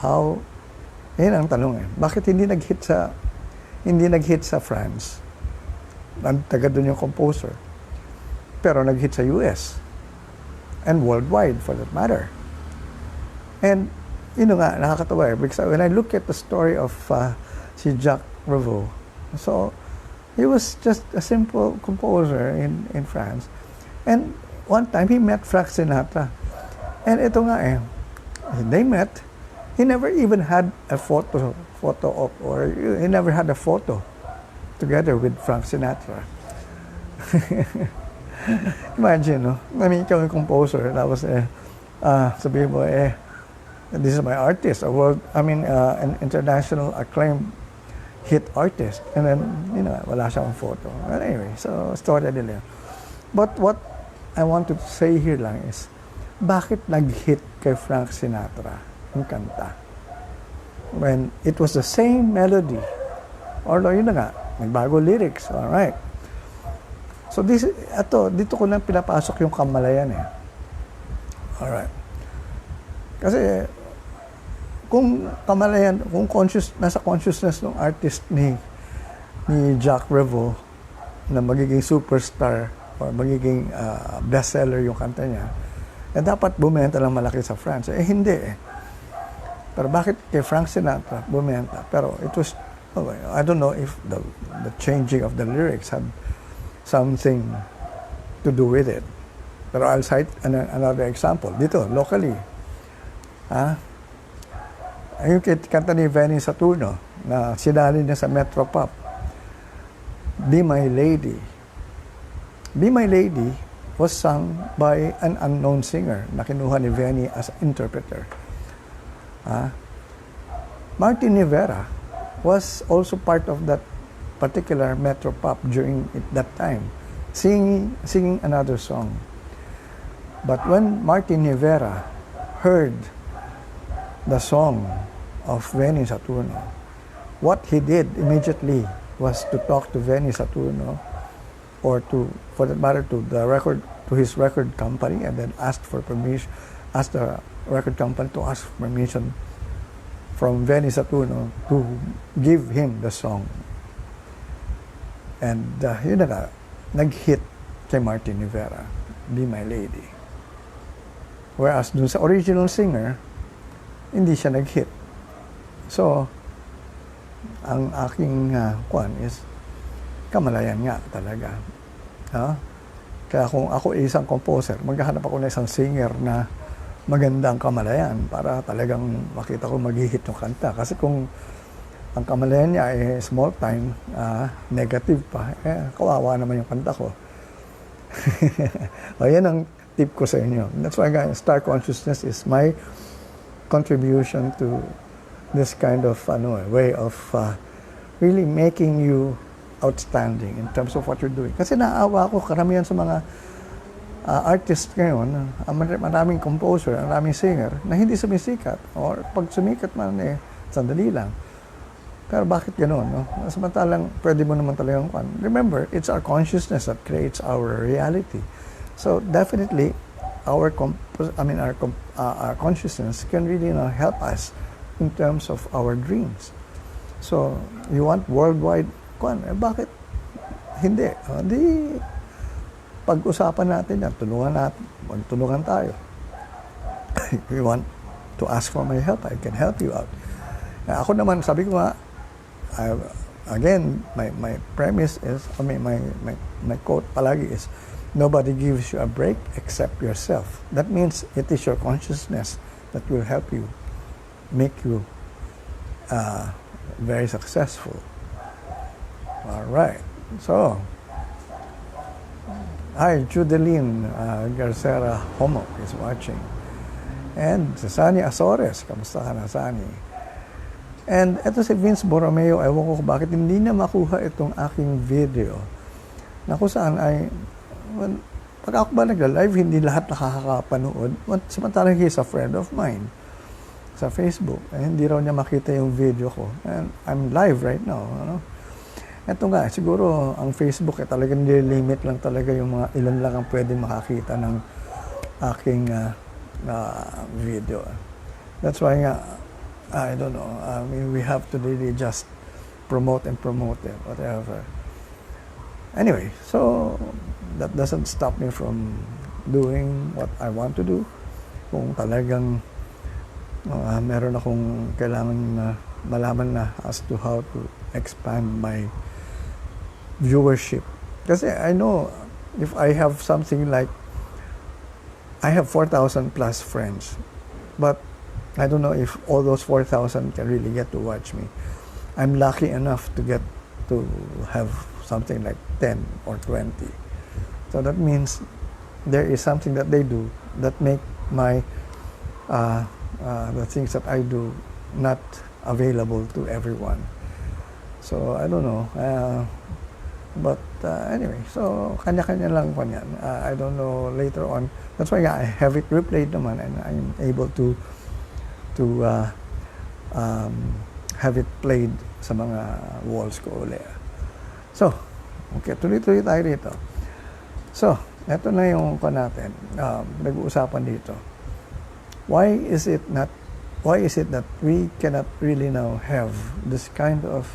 How? Yan ang tanong eh. Bakit hindi nag-hit sa France? Taga doon yung composer. Pero nag-hit sa US. And worldwide for that matter. And, nakakatawa eh. Because when I look at the story of si Jacques Revaux, so, he was just a simple composer in France. And one time, he met Frank Sinatra. And ito nga eh, they met. He never even had a photo he never had a photo together with Frank Sinatra. Imagine, no? Ikaw yung composer, tapos sabihin mo, this is my artist, an international acclaimed hit artist. And then, wala siyang photo. But anyway, so, story nila. But what I want to say here lang is, bakit nag-hit kay Frank Sinatra yung kanta? When it was the same melody. Although yun na nga, nagbago lyrics. Alright. So dito ko lang pinapasok yung kamalayan eh. Alright. Kasi kung kamalayan, kung nasa consciousness ng artist ni Jacques Revaux na magiging superstar or magiging bestseller yung kanta niya, dapat bumenta lang malaki sa France. Hindi eh. Pero bakit kay Frank Sinatra bumenta? Pero it was, I don't know if the changing of the lyrics had something to do with it. Pero I'll cite another example. Dito, locally. Yung kanta ni Benny Saturno na sinali niya sa Metro Pop. Be My Lady. Be My Lady was sung by an unknown singer na kinuha ni Benny as interpreter. Martin Rivera was also part of that particular Metro Pop during that time, singing another song. But when Martin Rivera heard the song of Benny Saturno, what he did immediately was to talk to Benny Saturno, or for that matter, to his record company, and then asked the record company to ask permission from Benny Saturno to give him the song. And yun na nga, nag-hit kay Martin Rivera, Be My Lady. Whereas dun sa original singer, hindi siya nag-hit. So, ang aking kwan is, kamalayan nga talaga. Kaya kung ako ay isang composer, maghahanap ako ng isang singer na magandang kamalayan para talagang makita ko mag-hit yung kanta. Kasi kung ang kamalayan niya ay small time, negative pa, kawawa naman yung kanta ko. O, yan ang tip ko sa inyo. That's why star consciousness is my contribution to this kind of way of really making you outstanding in terms of what you're doing. Kasi naaawa ko karamihan sa mga artist ngayon, maraming composer, maraming singer na hindi sumisikat, or pag sumikat man sandali lang. Pero bakit gano'n, no? Samantalang pwede mo naman talagang remember, it's our consciousness that creates our reality. So definitely our consciousness can really help us in terms of our dreams. So you want worldwide bakit hindi? Di pag-usapan natin yan, magtulungan tayo. If you want to ask for my help, I can help you out. Ako naman, sabi ko nga, again, my premise is, my quote palagi is, nobody gives you a break except yourself. That means it is your consciousness that will help you, make you very successful. All right. So, hi, Judeline Garcera Homo is watching. And si Sani Azores, kamusta ka na, Sani? And eto si Vince Borromeo, ewan ko bakit hindi na makuha itong aking video. Na kung saan ay, pag ako ba nagla-live, hindi lahat nakakapanood. Samantalang he's a friend of mine sa Facebook. Hindi raw niya makita yung video ko. And I'm live right now. Ito nga, siguro ang Facebook talagang nilimit lang talaga yung mga ilan lang ang pwedeng makakita ng aking video. That's why nga, I don't know, we have to really just promote it, whatever. Anyway, so that doesn't stop me from doing what I want to do. Kung talagang meron akong kailangan malaman na as to how to expand my viewership. Kasi I know if I have something like, I have 4,000 plus friends, but I don't know if all those 4,000 can really get to watch me. I'm lucky enough to get to have something like 10 or 20. So that means there is something that they do that make my the things that I do not available to everyone. So I don't know. But anyway, so kanya-kanya lang pa yan. I don't know later on. That's why I have it replayed naman, and I'm able to have it played sa mga walls ko uli. So, okay, tuloy-tuloy tayo dito. So, eto na yung natin. Nag-uusapan dito. Why is it that we cannot really now have this kind of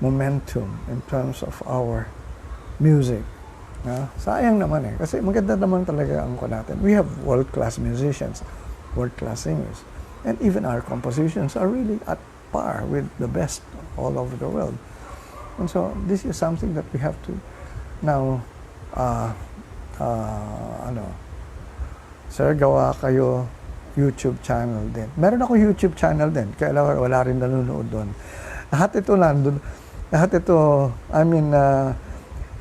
momentum in terms of our music? Sayang naman kasi maganda naman talaga ang natin. We have world-class musicians, world-class singers, and even our compositions are really at par with the best all over the world. And so this is something that we have to now sir, gawa kayo YouTube channel din. Meron ako YouTube channel din, kaya wala rin nanonood doon. Lahat ito, I mean,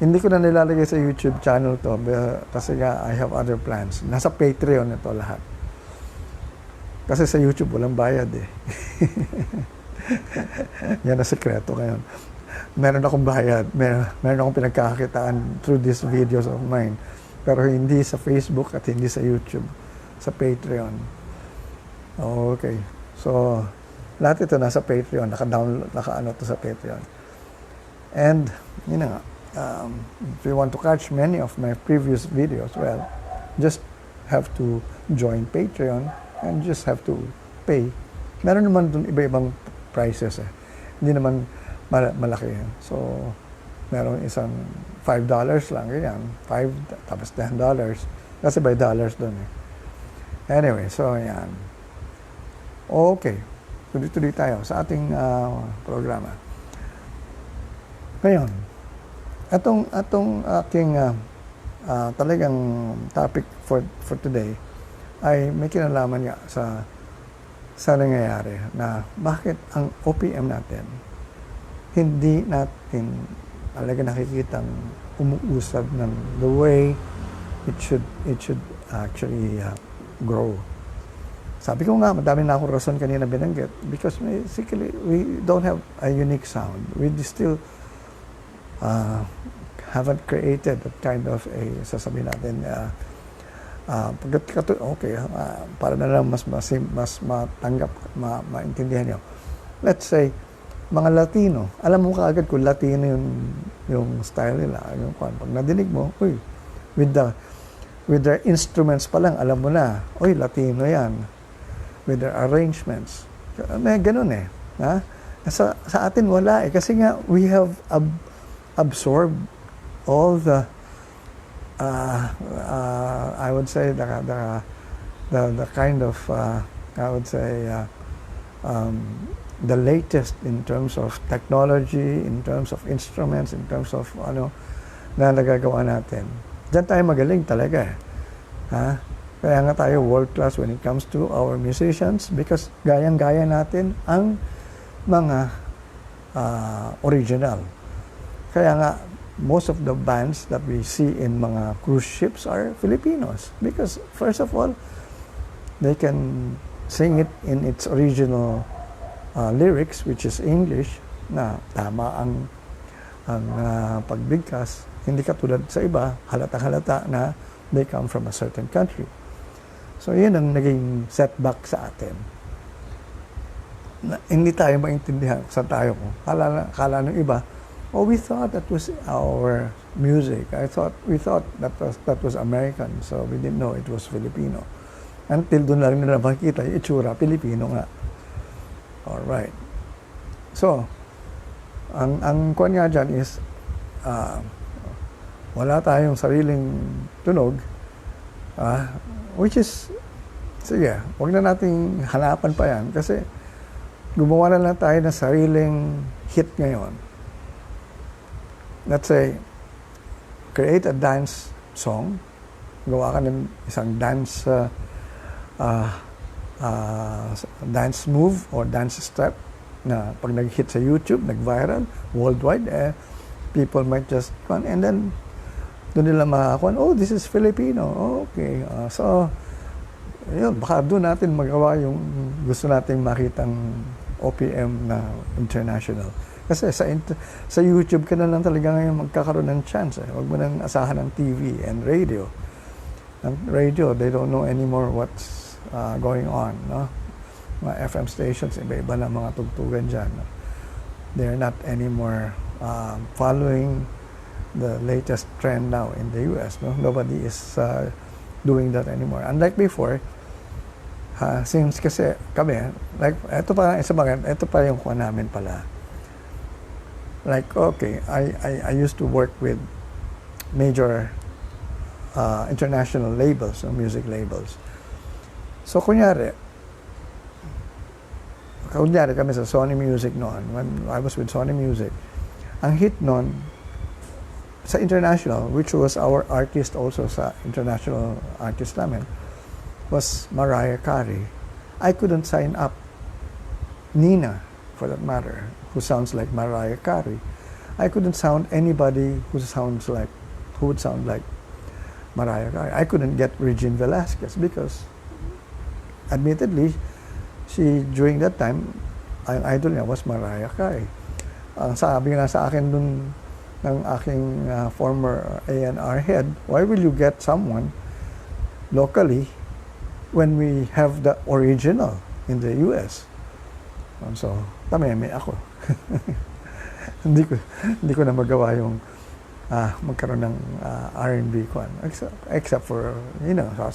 hindi ko na nilalagay sa YouTube channel to kasi nga I have other plans. Nasa Patreon ito lahat. Kasi sa YouTube walang bayad Yan na sekreto ngayon. Meron akong bayad, meron akong pinagkakakitaan through these videos of mine. Pero hindi sa Facebook at hindi sa YouTube, sa Patreon. Okay. So, lahat ito nasa Patreon, naka-ano to sa Patreon. And, yun na nga, if you want to catch many of my previous videos, well, just have to join Patreon and just have to pay. Meron naman dun iba-ibang prices Hindi naman malaki yan. So, meron isang $5 lang, ganyan. 5, tapos $10. Kasi by dollars dun Anyway, so yan. Okay. Tuloy-tuloy tayo sa ating programa. Ngayon, atong aking talagang topic for today ay may kinalaman nga sa nangyayari na bakit ang OPM natin hindi natin talaga nakikitang umuusad ng the way it should actually grow. Sabi ko nga, madami na akong rason kanina binanggit because basically we don't have a unique sound. We still haven't created that kind of a, sasabihin natin, para na lang mas matanggap, maintindihan nyo. Let's say, mga Latino, alam mo kaagad kung Latino yung style nila. Pag nadinig mo, uy, with their instruments pa lang, alam mo na, uy, Latino yan. With their arrangements. May ganun eh. Ha? Sa atin wala eh. Kasi nga, we have absorbed all the I would say the kind of I would say the latest in terms of technology, in terms of instruments, in terms of na nagagawa natin. Diyan tayo magaling talaga eh. Ha? Kaya nga tayo world class when it comes to our musicians because gayang-gaya natin ang mga original. Kaya nga most of the bands that we see in mga cruise ships are Filipinos because first of all they can sing it in its original lyrics which is English na tama ang pagbigkas, hindi katulad sa iba halata na they come from a certain country. So yun ang naging setback sa atin. Hindi tayo maintindihan sa tayo ko. Kala ng iba, we thought that was our music. We thought that was American. So we didn't know it was Filipino. Until doon lang nila makikita yung itsura, Pilipino nga. Alright. So, ang kwan nga dyan is, wala tayong sariling tunog, which is, sige, huwag na nating hanapan pa yan kasi gumawa na lang tayo ng sariling hit ngayon. Let's say, create a dance song, gawa ka ng isang dance move or dance step na pag nag-hit sa YouTube, nag-viral, worldwide, people might just come and then doon nila makakuha, this is Filipino. Okay. So, yun, baka doon natin magawa yung gusto nating makitang OPM na international. Kasi sa YouTube ka na lang talaga ngayon magkakaroon ng chance. Huwag mo nang asahan ng TV and radio. Ang radio, they don't know anymore what's going on. No? Mga FM stations, iba-iba na mga tugtugan dyan. No? They're not anymore following the latest trend now in the US. No? Nobody is doing that anymore. Unlike before, since kasi kami, like, ito pa yung kuha namin pala. Like, okay, I used to work with major international labels, music labels. So, kunyari kami sa Sony Music noon, when I was with Sony Music, ang hit noon, sa international, which was our artist also sa international artist namin, was Mariah Carey. I couldn't sign up Nina, for that matter, who sounds like Mariah Carey. I couldn't sound anybody who would sound like Mariah Carey. I couldn't get Regine Velasquez because, admittedly, during that time, ang idol niya was Mariah Carey. Ang sabi nga sa akin dun ng aking former A&R head, why will you get someone locally when we have the original in the US? So, tameme ako. hindi ko na magawa yung magkaroon ng R&B kwan. Except for,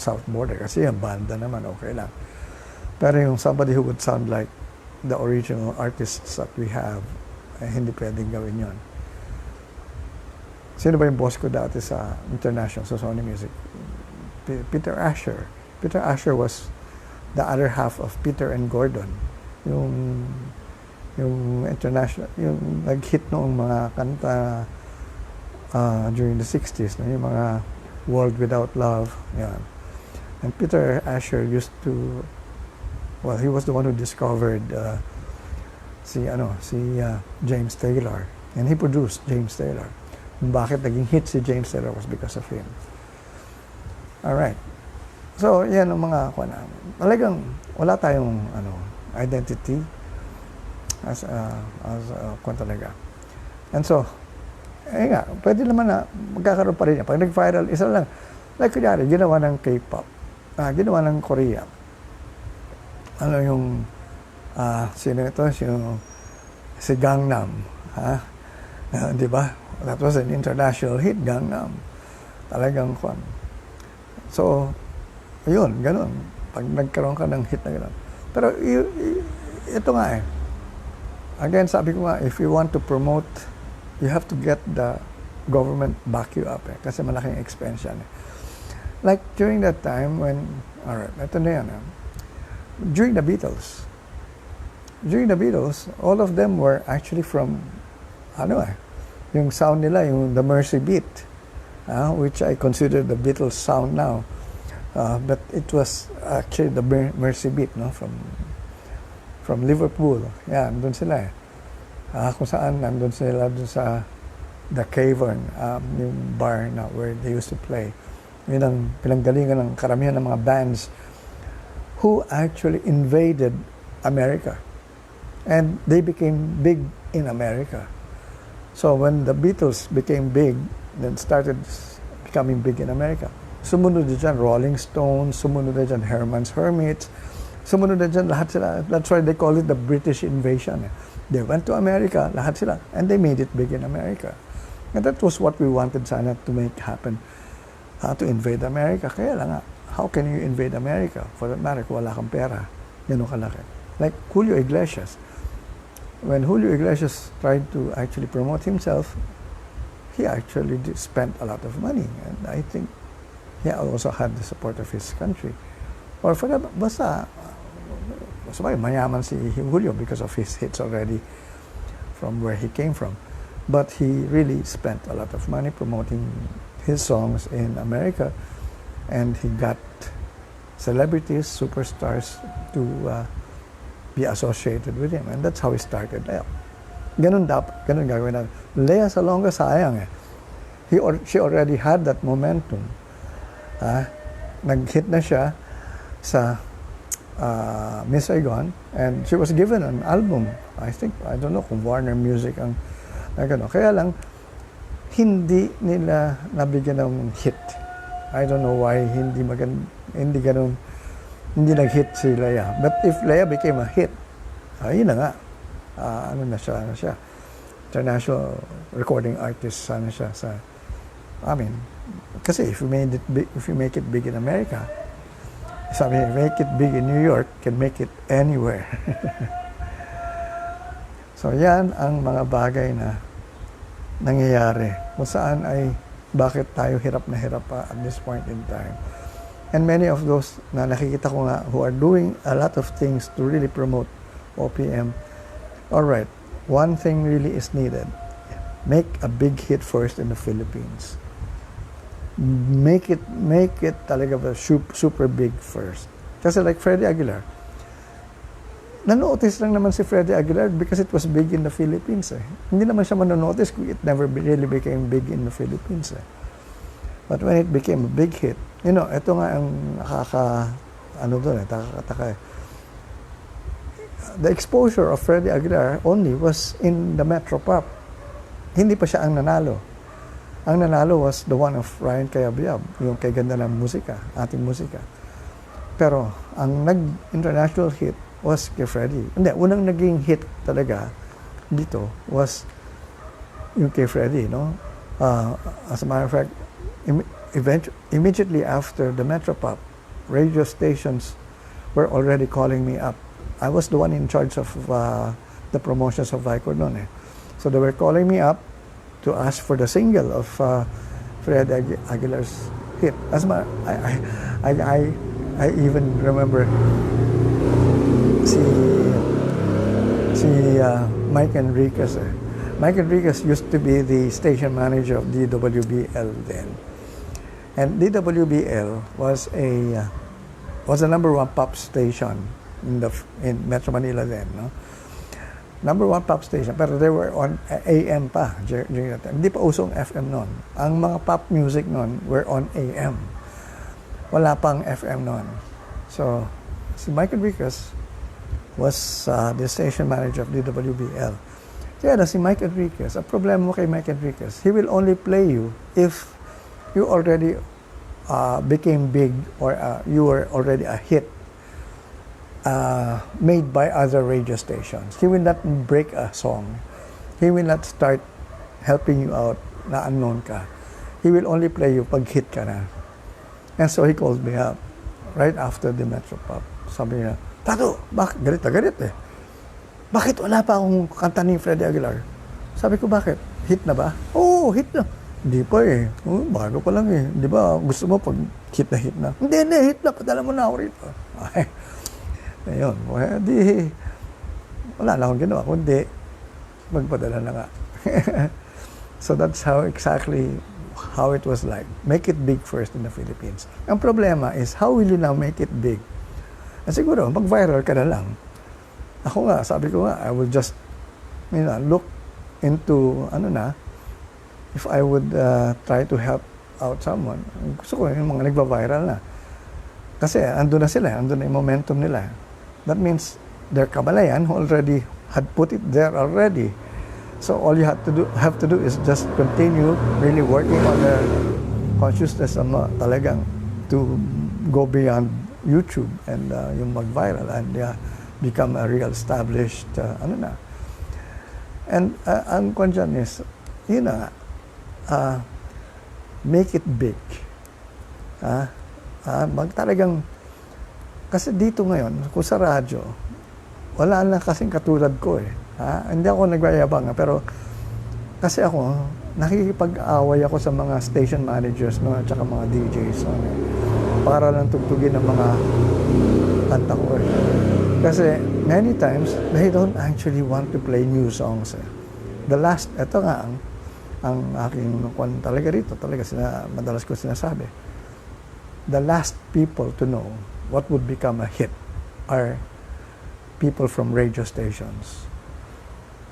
South Border. Kasi yung banda naman, okay lang. Pero yung somebody who would sound like the original artists that we have, hindi pwedeng gawin yon. Sino ba yung boss ko dati sa international, sa Sony Music? Peter Asher. Peter Asher was the other half of Peter and Gordon. Yung international, yung nag-hit noong mga kanta during the 60s, yung mga World Without Love. Yan. And Peter Asher used to, well, he was the one who discovered si James Taylor. And he produced James Taylor. Kung bakit naging hit si James Taylor was because of him. Alright. So, yan ang mga talagang wala tayong identity as talaga. And so, pwede naman na magkakaroon pa rin yan. Pag nag-viral, isa lang. Like, kunyari, ginawa ng K-pop. Ginawa ng Korea. Sino ito? Si Gangnam. Di ba? That was an international hit, Gangnam. Talagang kwan. So, yun, ganun. Pag nagkaroon ka ng hit na ganun. Pero, ito nga Again, sabi ko nga, if you want to promote, you have to get the government back you up kasi malaking expense yan Like, during that time when, alright, ito na yan during the Beatles, all of them were actually from, yung sound nila, yung the Mercy beat, which I consider the Beatles sound now. But it was actually the Mercy beat, no, from Liverpool. Yan, doon sila kung saan, nandun sila doon sa The Cavern, yung bar na where they used to play. Yun ang pinanggalingan ng karamihan ng mga bands who actually invaded America. And they became big in America. So when the Beatles became big, then started becoming big in America. Sumunod na dyan Rolling Stones, sumunod na dyan Herman's Hermits, sumunod na dyan lahat sila. That's why they call it the British invasion. They went to America, lahat sila, and they made it big in America. And that was what we wanted sana to make happen, to invade America. Kaya lang how can you invade America? For that matter, kung wala kang pera, gano'n kalaki. Like Julio Iglesias. When Julio Iglesias tried to actually promote himself, he actually spent a lot of money. And I think he also had the support of his country. Or for that, basta mayaman si Julio because of his hits already from where he came from. But he really spent a lot of money promoting his songs in America, and he got celebrities, superstars to be associated with him, and that's how he started. Ganun gagawin natin. Lea Salonga, sayang she already had that momentum. Nag-hit na siya sa Miss Saigon, and she was given an album. I don't know kung Warner Music ang gano'n. Kaya lang, hindi nila nabigyan ng hit. I don't know why hindi nag-hit si Lea. But if Lea became a hit, yun na nga. Na siya. International recording artist sana siya sa, kasi if you make it big in America, sabi, make it big in New York, can make it anywhere. So yan ang mga bagay na nangyayari. Kung saan ay bakit tayo hirap na hirap pa at this point in time. And many of those na nakikita ko nga who are doing a lot of things to really promote OPM. Alright, one thing really is needed. Make a big hit first in the Philippines. Make it talaga super big first. Kasi like Freddie Aguilar, nanotice lang naman si Freddie Aguilar because it was big in the Philippines. Hindi naman siya manonotice kung it never really became big in the Philippines. But when it became a big hit, ito nga ang nakakataka. The exposure of Freddie Aguilar only was in the Metro Pop. Hindi pa siya ang nanalo. Ang nanalo was the one of Ryan Cayabyab, yung kay ganda ng musika, ating musika. Pero ang nag-international hit was kay Freddie. Hindi, unang naging hit talaga dito was yung kay Freddie, no? As a matter of fact, immediately after the Metropop, radio stations were already calling me up. I was the one in charge of the promotions of Vicor noon. So they were calling me up to ask for the single of Freddie Aguilar's hit. I even remember si Mike Enriquez. Mike Enriquez used to be the station manager of DWBL then. And DWBL was the number one pop station in Metro Manila then, no? Number one pop station, pero they were on AM pa during that time. Hindi pa usong FM noon. Ang mga pop music noon were on AM. Wala pang FM noon. So, si Mike Enriquez was the station manager of DWBL. Kaya si Mike Enriquez, ang problema mo kay Mike Enriquez, he will only play you if you already became big or you were already a hit made by other radio stations. He will not break a song. He will not start helping you out na unknown ka. He will only play you pag hit ka na. And so he called me up right after the Metro Pop. Sabi niya, Tato, galit na galit eh. Bakit wala pa akong kanta ni Freddie Aguilar? Sabi ko, bakit? Hit na ba? Oo, hit na. Hindi pa eh. Bago pa lang eh. Di ba, gusto mo pag hit na? Hindi, hit na. Padala mo na ako rito. Ay, ayun. Di, wala na akong ginawa. Kundi, magpadala na nga. So that's how it was like. Make it big first in the Philippines. Ang problema is, how will you now make it big? Siguro, mag-viral ka na lang. Ako nga, sabi ko nga, I will just, look into, if I would try to help out someone. Gusto ko yung mga nagba-viral na. Kasi, andun na sila, andun na yung momentum nila. That means, their kamalayan who already had put it there already. So, all you have to do is just continue really working on their consciousness talagang to go beyond YouTube and yung mag-viral and become a real established And ang kwan dyan is, make it big. Talagang, kasi dito ngayon, kung sa radyo, wala na kasing katulad ko eh. Hindi ako nagbayabang, pero kasi ako, nakikipag-away ako sa mga station managers, no, at saka mga DJs, no, para lang tugtugin ng mga kanta ko eh. Kasi many times, they don't actually want to play new songs eh. Ito nga ang aking kwan talaga rito, madalas ko sinasabi. The last people to know what would become a hit are people from radio stations.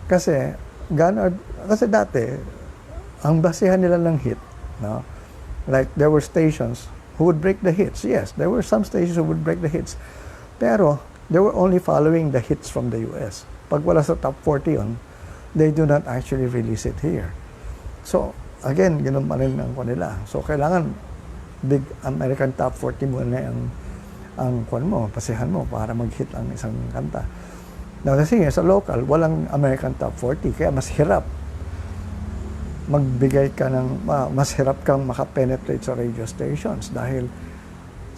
Kasi dati, ang basihan nila ng hit, no? Like there were stations who would break the hits. Yes, there were some stations who would break the hits. Pero they were only following the hits from the US. Pag wala sa top 40 yun, they do not actually release it here. So, again, ganoon pa rin ang kanila. So, kailangan big American top 40 muna ang kwan mo, pasihan mo para mag-hit ang isang kanta. Now, the thing is, sa local, walang American top 40, kaya mas hirap magbigay ka ng, mas hirap kang makapenetrate sa radio stations dahil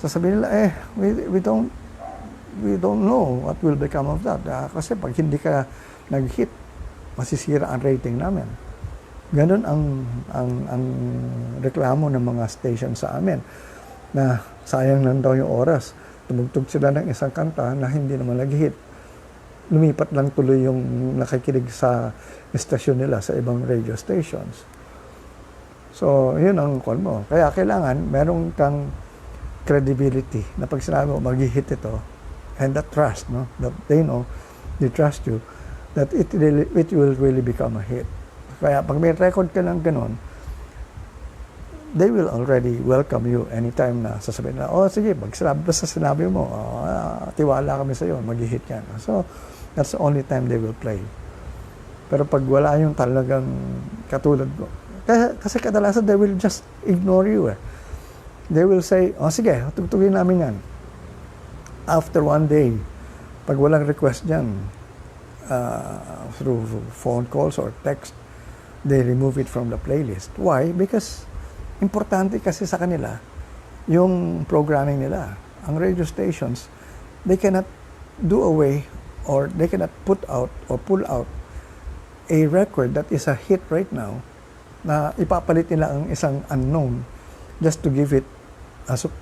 sasabihin nila, we don't know what will become of that. Kasi pag hindi ka nag-hit, masisira ang rating namin. Ganon ang reklamo ng mga stations sa amin na sayang lang daw yung oras. Tumugtog sila ng isang kanta na hindi naman nag-hit. Lumipat lang tuloy yung nakikinig sa estasyon nila sa ibang radio stations. So, yun ang call mo. Kaya kailangan meron kang credibility na pag sinabi mo, mag-hit ito, and that trust, no? That they know, they trust you, that it will really become a hit. Kaya pag may record ka ng ganon, they will already welcome you anytime na sasabihin na, sige, basta sinabi mo, tiwala kami sa iyo, mag-hit yan. So, that's the only time they will play. Pero pag wala yung talagang katulad ko, kasi kadalasan they will just ignore you eh. They will say, sige, tugtugin namin yan. After one day, pag walang request dyan, through phone calls or text, they remove it from the playlist. Why? Because importante kasi sa kanila yung programming nila. Ang radio stations, they cannot do away or they cannot put out or pull out a record that is a hit right now na ipapalit nila ang isang unknown just to give it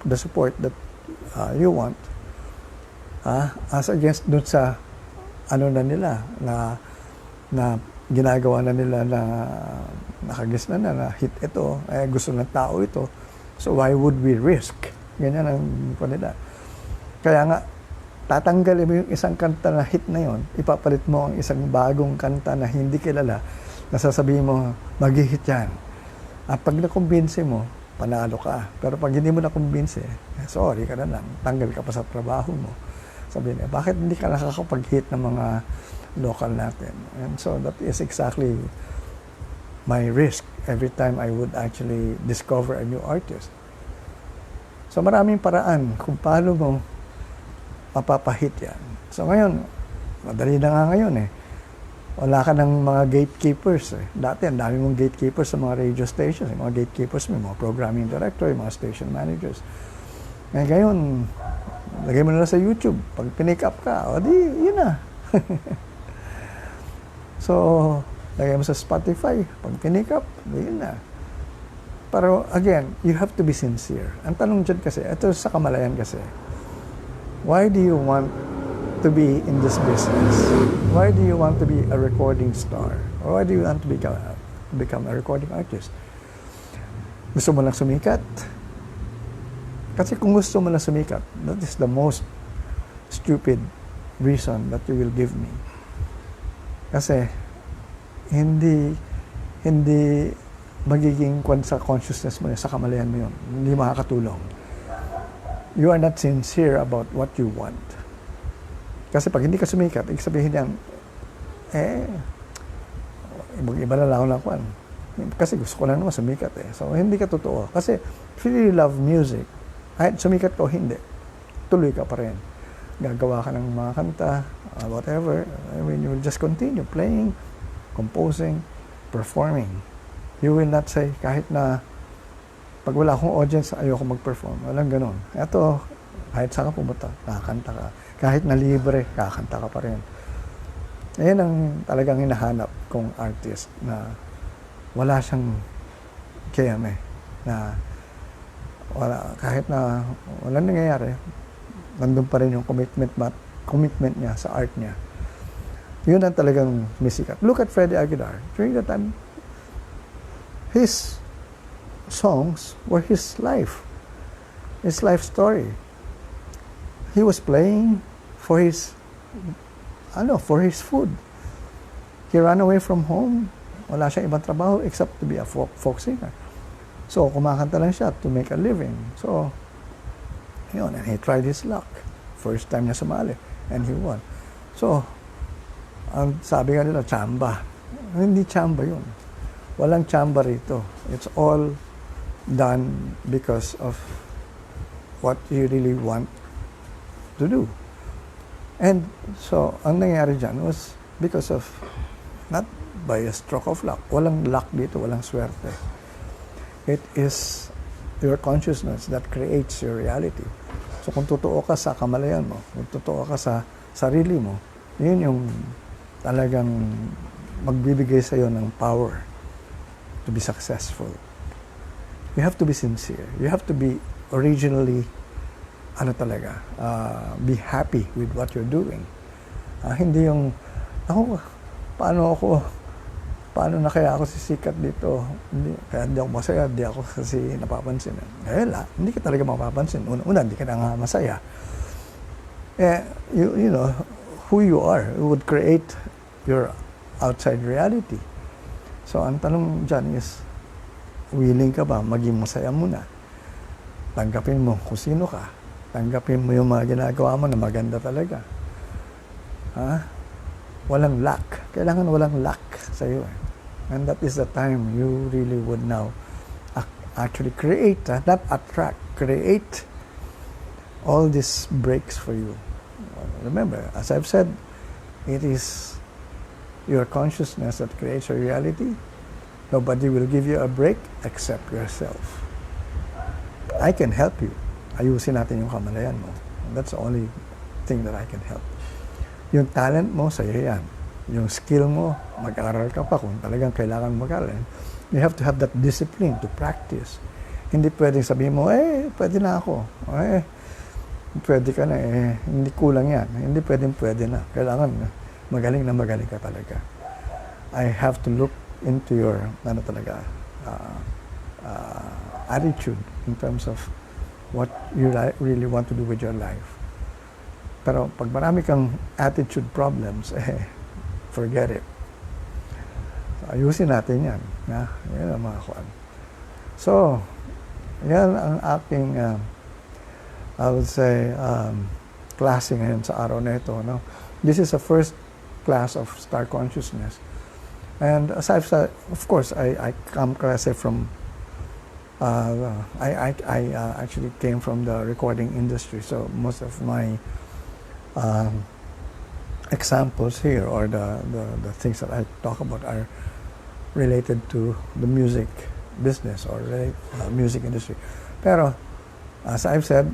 the support that you want as against dun sa na nila na ginagawa na nila na nakagis na hit ito, gusto ng tao ito. So why would we risk? Ganyan ang nila. Kaya nga, tatanggalin mo yung isang kanta na hit na yon, ipapalit mo ang isang bagong kanta na hindi kilala, nasasabihin mo, mag-hit yan. At pag nakumbinse mo, panalo ka. Pero pag hindi mo nakumbinse, sorry ka na lang, tanggal ka pa sa trabaho mo. Sabihin niya, bakit hindi ka nakakapag-hit ng mga local natin? And so that is exactly my risk every time I would actually discover a new artist. So maraming paraan kung paano mo mapapahit yan. So ngayon, madali na nga ngayon eh. Wala ka ng mga gatekeepers eh. Dati, ang dami mong gatekeepers sa mga radio stations. Yung mga gatekeepers, may mga programming director, yung mga station managers. Ngayon, lagay mo na sa YouTube. Pag pinick up ka, o di, yun na. So, lagay mo sa Spotify. Pag pinick up, yun na. Pero again, you have to be sincere. Ang tanong dyan kasi, ito sa Kamalayan kasi, why do you want to be in this business? Why do you want to be a recording star? Or why do you want to become a recording artist? Gusto mo lang sumikat? Kasi kung gusto mo lang sumikat, that is the most stupid reason that you will give me. Kasi hindi magiging sa consciousness mo, sa kamalayan mo yun. Hindi makakatulong. You are not sincere about what you want. Kasi pag hindi ka sumikat, ibig sabihin yan, iba na lang ako. Kasi gusto ko lang naman sumikat eh. So, hindi ka totoo. Kasi if you really love music, kahit sumikat ka o hindi, tuloy ka pa rin. Gagawa ka ng mga kanta, whatever. I mean, you will just continue playing, composing, performing. You will not say, kahit na pag wala akong audience, ayoko mag-perform. Walang ganun. Ito, kahit saan ka pumunta, kakanta ka. Kahit na libre, kakanta ka pa rin. Ayan ang talagang hinahanap kong artist na wala siyang kiyame. Na wala, kahit na walang nangyayari, nandun pa rin yung commitment niya sa art niya. Yun ang talagang misikat. Look at Freddie Aguilar. During that time, his songs were his life story. He was playing for his food. He ran away from home. Wala siyang ibang trabaho except to be a folk singer. So, kumakanta lang siya to make a living. So, yun, and he tried his luck. First time niya sumali, and he won. So, ang sabi nga nila, chamba. Hindi chamba yun. Walang chamba rito. It's all done because of what you really want to do. And so, ang nangyari dyan was because of, not by a stroke of luck. Walang luck dito, walang swerte. It is your consciousness that creates your reality. So, kung totoo ka sa kamalayan mo, kung totoo ka sa sarili mo, yun yung talagang magbibigay sa iyo ng power to be successful. You have to be sincere. You have to be originally, be happy with what you're doing. Hindi yung, paano na kaya ako sisikat dito? Kaya hindi ako masaya, hindi ako kasi napapansin. Hindi ka talaga mapapansin. Una, hindi ka na nga masaya. You know, who you are would create your outside reality. So, ang tanong dyan is, willing ka ba maging masaya muna? Tanggapin mo kung sino ka. Tanggapin mo yung mga ginagawa mo na maganda talaga. Walang luck. Kailangan walang luck sa iyo. And that is the time you really would now actually create, not attract, create all these breaks for you. Remember, as I've said, it is your consciousness that creates your reality. Nobody will give you a break except yourself. I can help you. Ayusin natin yung kamalayan mo. That's the only thing that I can help. Yung talent mo, sa'yo yan. Yung skill mo, mag-aral ka pa kung talagang kailangan mag-aral. You have to have that discipline to practice. Hindi pwedeng sabihin mo, pwede na ako. Pwede ka na, hindi kulang yan. Hindi pwede na. Kailangan magaling na magaling ka talaga. I have to look into your, attitude in terms of what you really want to do with your life. Pero pag marami kang attitude problems, forget it. So, ayusin natin yan. Yan ang mga kuwan. So, yan ang aking, I would say, klase ngayon sa araw na ito. No? This is the first class of Star Consciousness. And as I've said, of course, I come klase from, I actually came from the recording industry. So most of my examples here, or the things that I talk about, are related to the music business or music industry. Pero as I've said,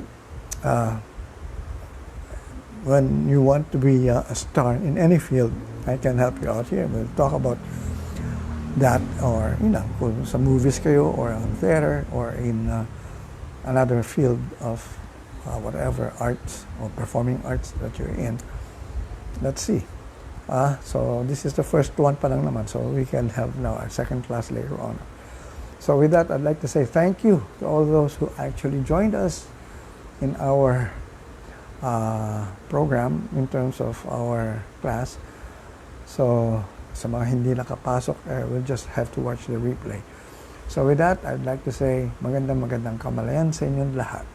when you want to be a star in any field, I can help you out here. We'll talk about that, or kung sa movies kayo, or on theater, or in another field of whatever arts or performing arts that you're in. Let's see. So this is the first one pa lang naman, so we can have now our second class later on. So with that, I'd like to say thank you to all those who actually joined us in our program in terms of our class. So sa mga hindi nakapasok, we'll just have to watch the replay. So with that, I'd like to say magandang kamalayan sa inyong lahat.